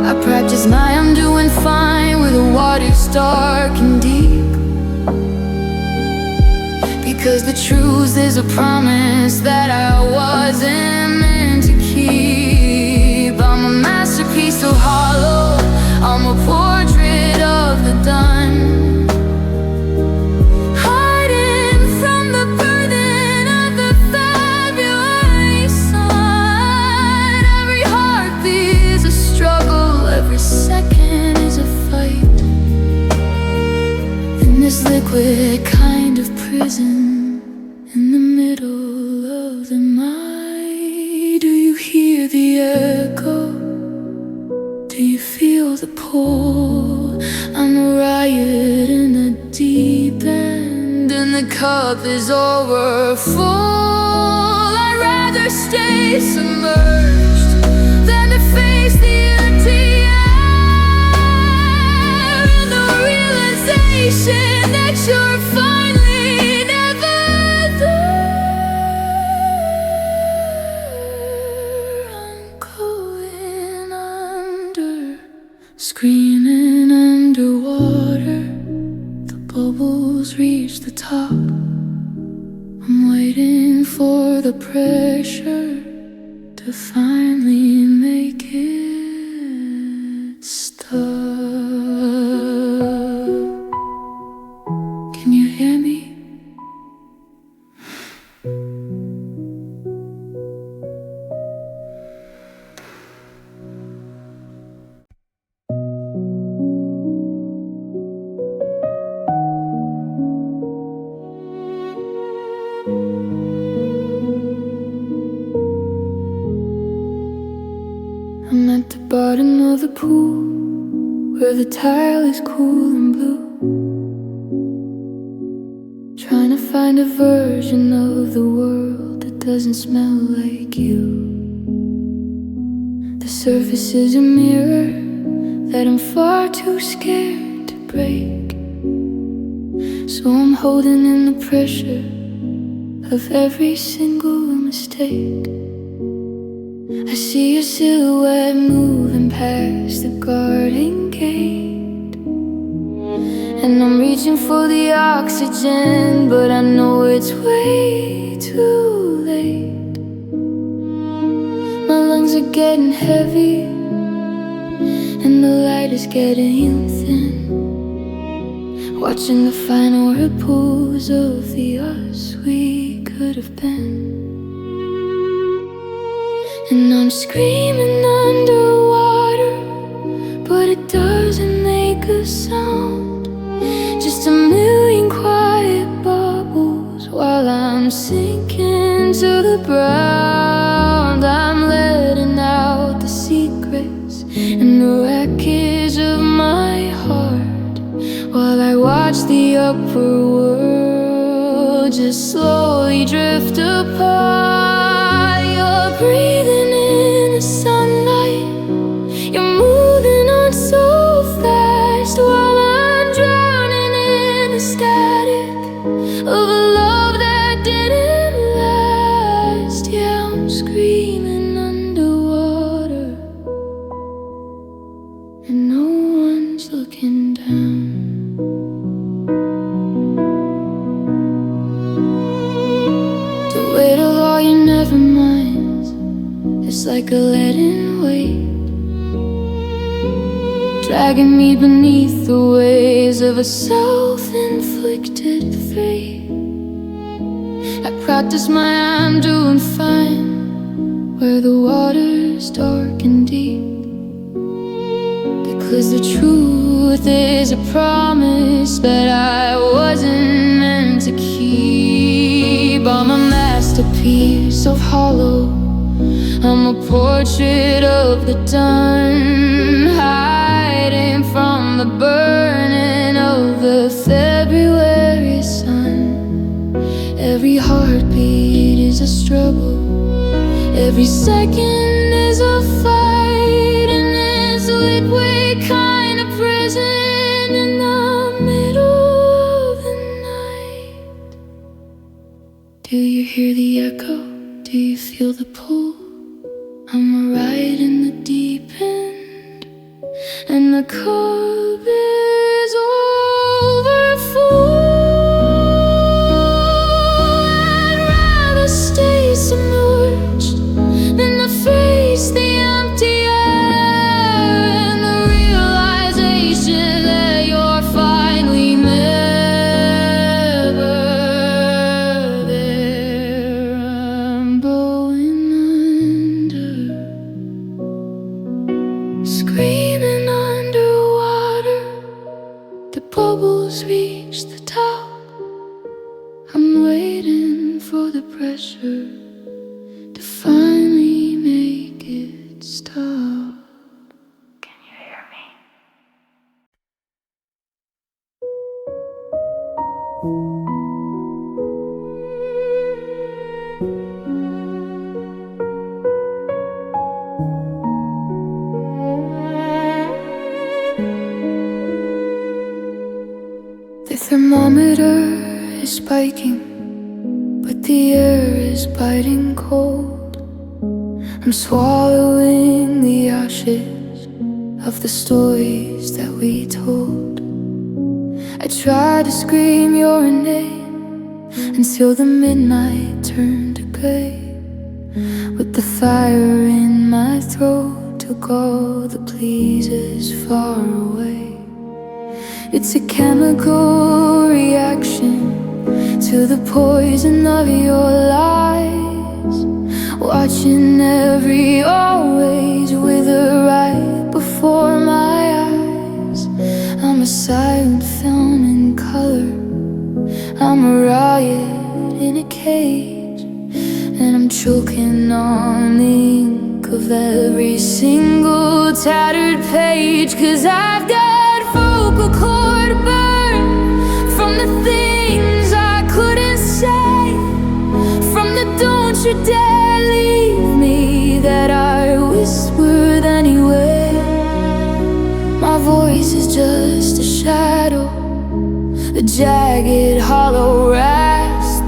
I practice my I'm doing fine where the water's dark and deep, because the truth is a promise that I wasn't meant to keep. I'm a masterpiece so hollow, I'm a portrait of the done. this liquid kind of prison in the middle of the night. Do you hear the echo? Do you feel the pull? I'm a riot in the deep end, and the cup is overfull. I'd rather stay submerged than to face the empty air, and the realization that you're finally never there. I'm going under, screaming underwater. The bubbles reach the top. I'm waiting for the pressure to finally make it stop. Can you hear me? I'm at the bottom of the pool, where the tile is cool and blue, trying to find a version of the world that doesn't smell like you. The surface is a mirror that I'm far too scared to break, so I'm holding in the pressure of every single mistake. I see your silhouette moving past the garden gate, and I'm reaching for the oxygen, but I know it's way too late. My lungs are getting heavy, and the light is getting thin, watching the final ripples of the us we could have been. And I'm screaming underwater, but it doesn't make a sound. Just a million quiet bubbles while I'm sinking to the ground. I'm letting out the secrets and the wreckage of my heart, while I watch the upper world just slowly drift apart. You're breathing in the sunlight, you're moving on so fast, while I'm drowning in the static of a love that didn't last. Yeah, I'm screaming underwater, and no one's looking down. The weight of all your never minds, it's like a leaden weight, dragging me beneath the waves of a self-inflicted fate. I practice my I'm doing fine where the water's dark and deep, because the truth is a promise that I wasn't meant to keep. I'm a masterpiece of hollow, I'm a portrait of the done, hiding from the burning of the February sun. Every heartbeat is a struggle, every second is a fight, in this lit-way kind of prison in the middle of the night. Do you hear the echo? Do you feel the pull? I'm a ride in the deep end, and the cup is overfull. I'd rather stay submerged than to face the empty air, and the realization that you're finally never there. I'm going under, screaming underwater. has reached the top. I'm waiting for the pressure to finally make it stop. Can you hear me? The thermometer is spiking, but the air is biting cold. I'm swallowing the ashes of the stories that we told. I tried to scream your name until the midnight turned to gray, but the fire in my throat took all the pleases far away. It's a chemical reaction to the poison of your lies, watching every always wither right before my eyes. I'm a silent film in color, I'm a riot in a cage, and I'm choking on the ink of every single tattered page. 'Cause I've got vocal cord burn from the things I couldn't say, from the don't you dare leave me that I whispered anyway. My voice is just a shadow, the jagged hollow rasp,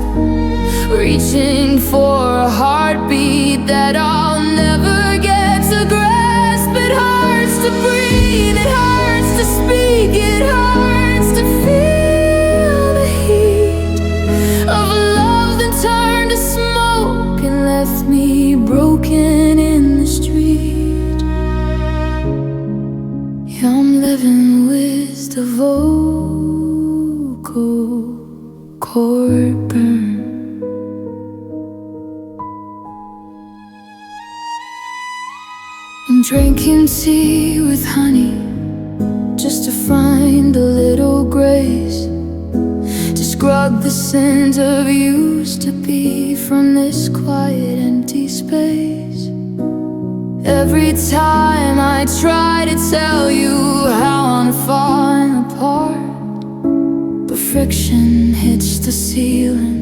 reaching for a heartbeat that I'll never get to grasp. It hurts to breathe, it hurts to speak, it hurts to feel the heat of a love that turned to smoke and left me broken in the street. Yeah, I'm living with the vocal cord burn. I'm drinking tea with honey just to find a little grace, to scrub the sins of used to be from this quiet empty space. Every time I try to tell you how I'm falling apart, but friction hits the ceiling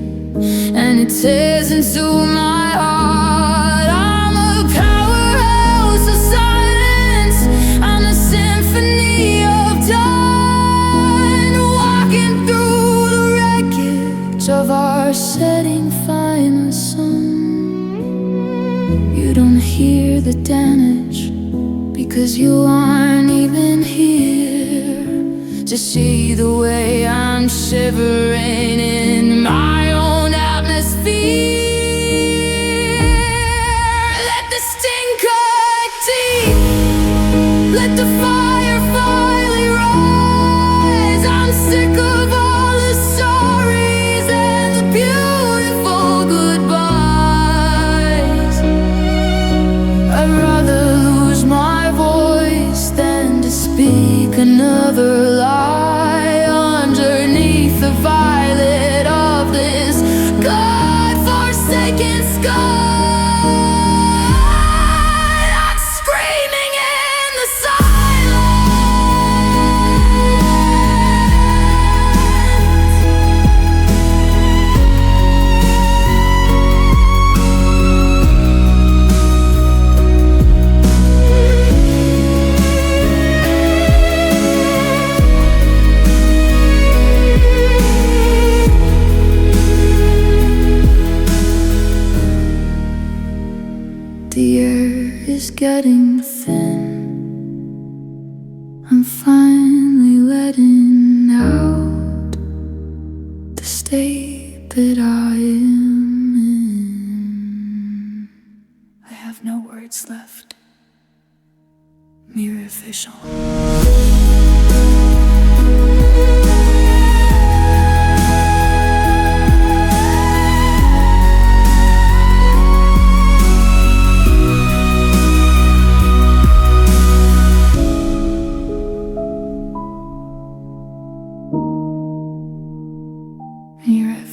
and it tears into my heart. I'm a powerhouse of silence, I'm a symphony of dawn, walking through the wreckage of our setting final sun. You don't hear the damage because you aren't even here to see the way I'm shivering in my own atmosphere. Let the sting cut deep, let the fire finally rise. I'm sick of all the sorries and the beautiful goodbyes. I'd rather lose my voice than to speak another lie underneath the violet of this God-forsaken sky. I'm screaming in the silence.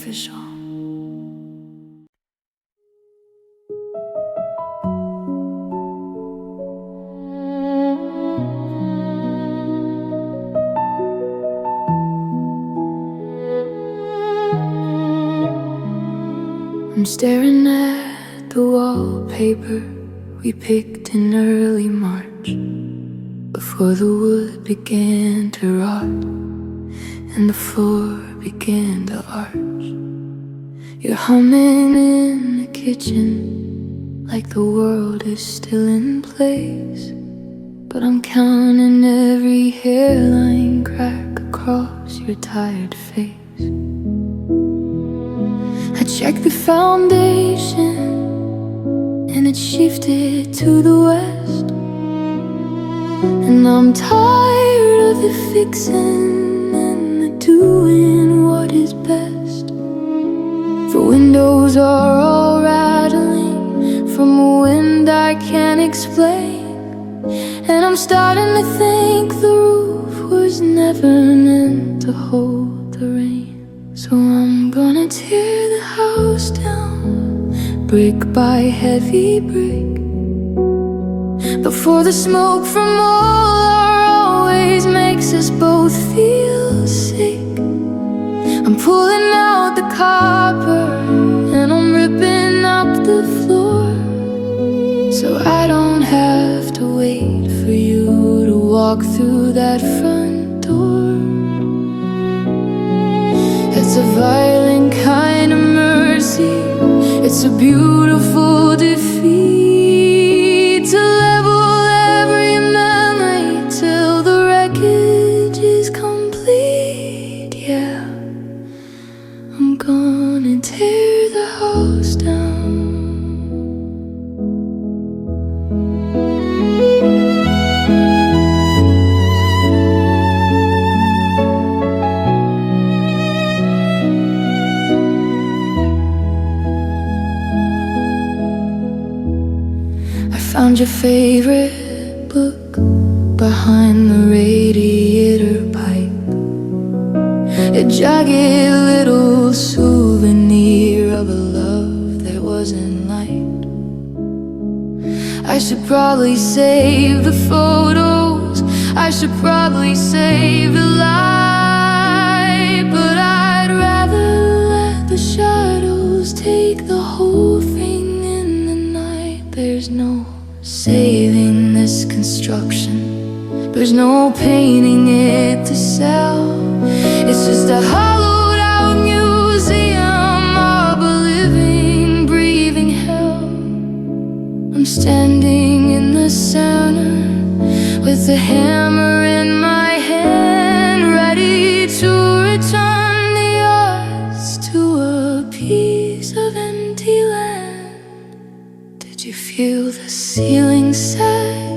official. I'm staring at the wallpaper we picked in early March, before the wood began to rot and the floor began to arch. You're humming in the kitchen like the world is still in place, but I'm counting every hairline crack across your tired face. I checked the foundation and it shifted to the west, and I'm tired of the fixing and the doing what is best. The windows are all rattling from a wind I can't explain, and I'm starting to think the roof was never meant to hold the rain. So I'm gonna tear the house down, brick by heavy brick, before the smoke from all our always makes us both feel sick. I'm pulling out the copper and I'm ripping up the floor, so I don't have to wait for you to walk through that front door. It's a violent kind of mercy, it's a beautiful defeat, to level every memory till the wreckage is complete. Yeah, I'm gonna tear the house down. Found your favorite book behind the radiator pipe, a jagged little souvenir of a love that wasn't light. I should probably save the photos, I should probably save the light, but I'd rather let the shadows take the whole thing in the night. There's no saving this construction, there's no painting it to sell. It's just a hollowed out museum of a living, breathing hell. I'm standing in the center with the hammer in my hand, ready to return the odds to a piece of empty land. Did you feel the ceiling sag?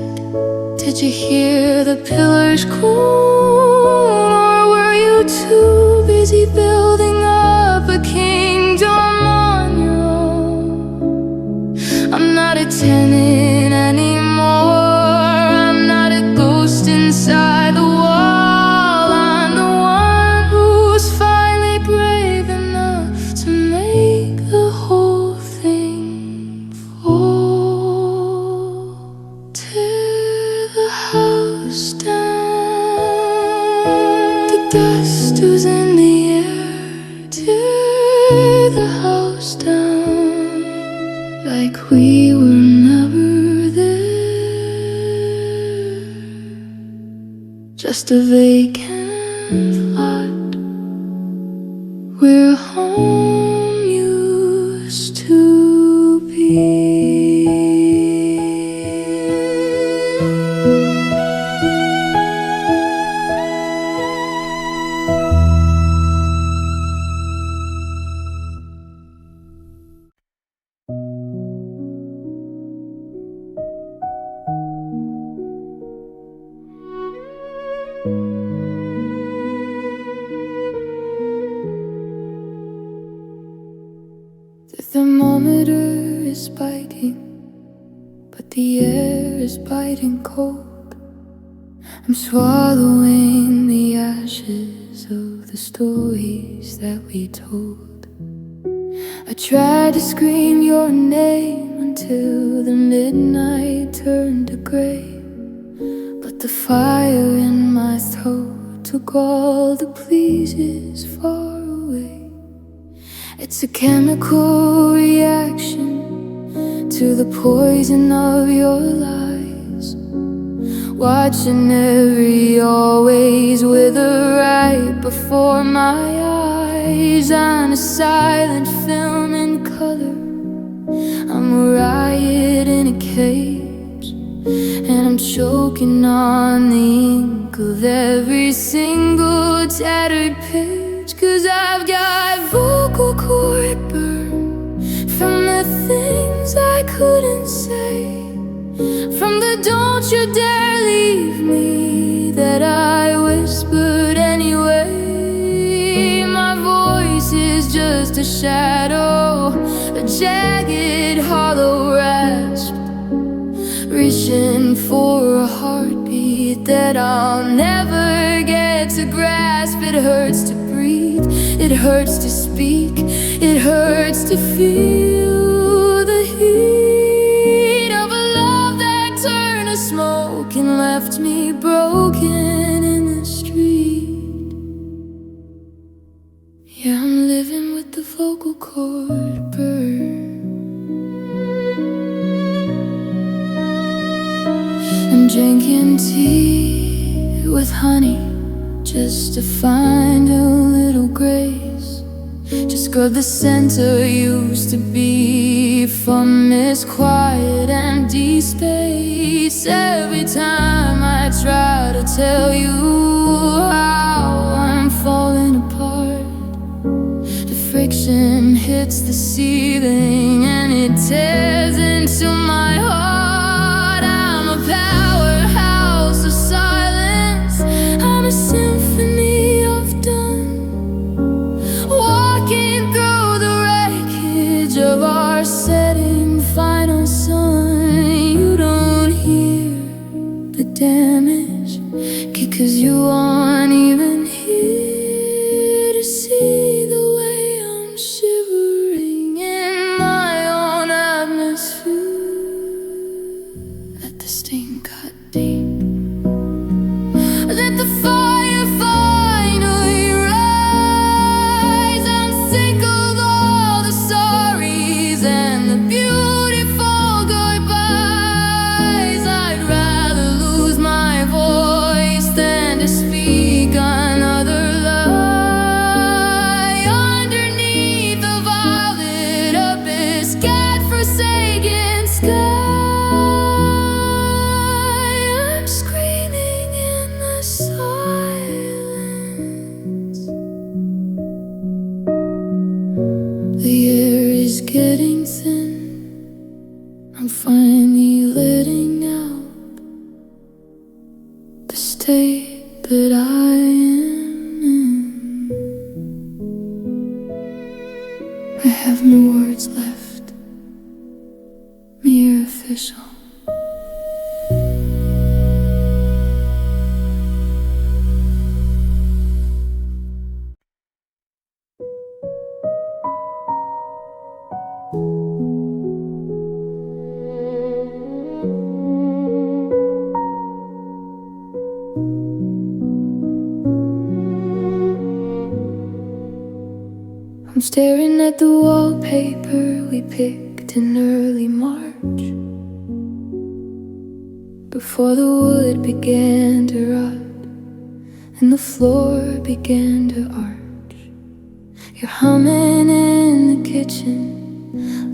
Did you hear the pillars groan? Or were you too busy building up a kingdom on your own? I'm not a tenant anymore, I'm not a ghost inside the wall. I'm the one who's finally brave enough to make the whole thing fall. Tear the house down, the dust is in the air. Tear the house down like we were never there, just a vacant lot where home used to be. The thermometer is spiking, but the air is biting cold. I'm swallowing the ashes of the stories that we told. I tried to scream your name until the midnight turned to gray, but the fire in my throat took all the pleases far away. It's a chemical reaction to the poison of your lies, watching every always wither right before my eyes. On a silent film in color, I'm a riot in a cage, and I'm choking on the ink of every single tattered page. 'Cause I've got vocal cord burn from the things I couldn't say, from the "don't you dare leave me" that I whispered anyway. My voice is just a shadow, a jagged hollow rasp, reaching for a heartbeat that I'll never get to grasp. It hurts to breathe, it hurts to speak, it hurts to feel the heat of a love that turned to smoke and left me broken in the street. Yeah, I'm living with the vocal cord burn. I'm drinking tea with honey just to find a little grace, just 'cause the center used to be from this quiet empty space. Every time I try to tell you how I'm falling apart, the friction hits the ceiling and it tears into my heart. I'm a powerhouse of silence, I'm a symphony of done, walking through the wreckage of our setting final sun. You don't hear the damage, 'cause you aren't even here to see the way I'm shivering in my own atmosphere. Let the sting cut deep, let the fire finally rise. I'm sick of all the sorries and the beautiful goodbyes. I'd rather lose my voice than to speak another lie. Underneath the violet abyss, God-forsaken sky, I'm screaming in the silence. The air is getting thin, I'm finally letting out the state that I am in. I have no words left, mere official. I'm staring at the wallpaper we picked in early March, before the wood began to rot and the floor began to arch. You're humming in the kitchen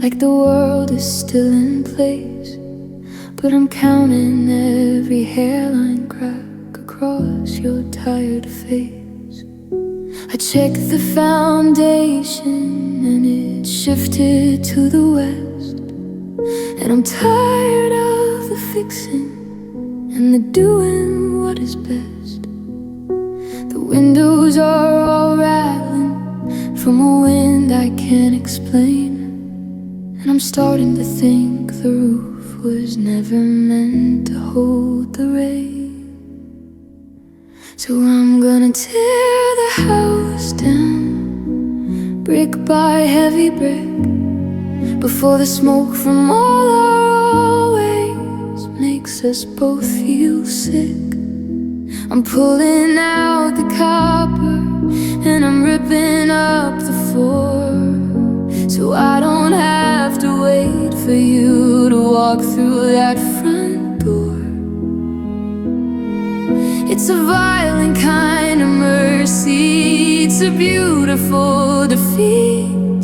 like the world is still in place, but I'm counting every hairline crack across your tired face. I checked the foundation and it shifted to the west, and I'm tired of the fixing and the doing what is best. The windows are all rattling from a wind I can't explain, and I'm starting to think the roof was never meant to hold the rain. So I'm gonna tear the house down, brick by heavy brick, before the smoke from all our always makes us both feel sick. I'm pulling out the copper and I'm ripping up the floor, so I don't have to wait for you to walk through that front door. It's a violent kind of mercy, it's a beautiful defeat,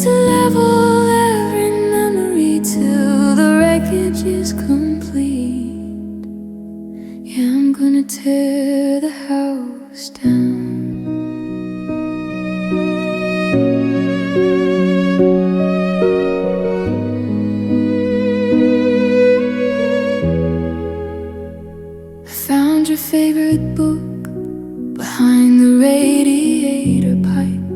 to level every memory till the wreckage is complete. Yeah, I'm gonna tear the house down. Found your favorite book behind the radiator pipe,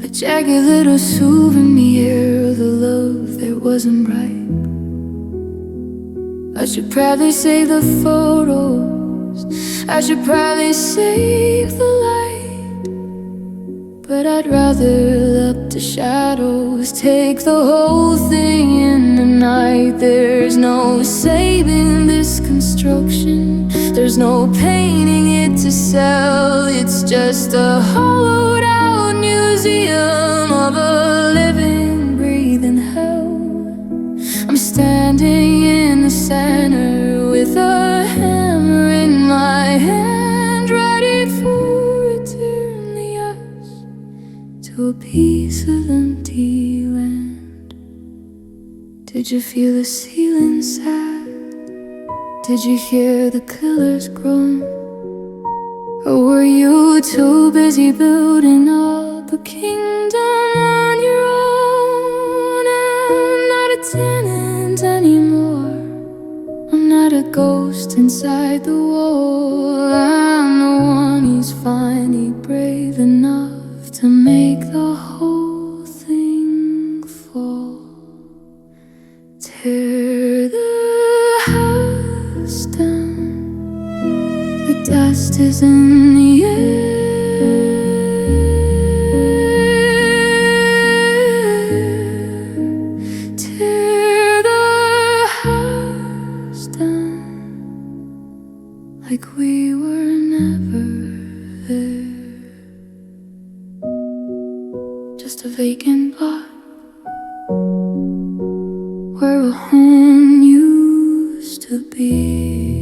a jagged little souvenir of the love that wasn't ripe. I should probably save the photos, I should probably save the light, but I'd rather let the shadows take the whole thing in the night. There's no saving this construction, there's no painting it to sell. It's just a hollowed out museum of a living, breathing hell. I'm standing in the center with a hammer in my hand, ready for it to turn the us to a piece of empty land. Did you feel the ceiling sag? Did you hear the killers groan? Or were you too busy building up a kingdom on your own? I'm not a tenant anymore, I'm not a ghost inside the wall. I'm the one who's finally brave enough to make the whole thing fall. Tear the house down, the dust is in the air. Tear the house down, like we were never there. Just a vacant lot where a home used to be.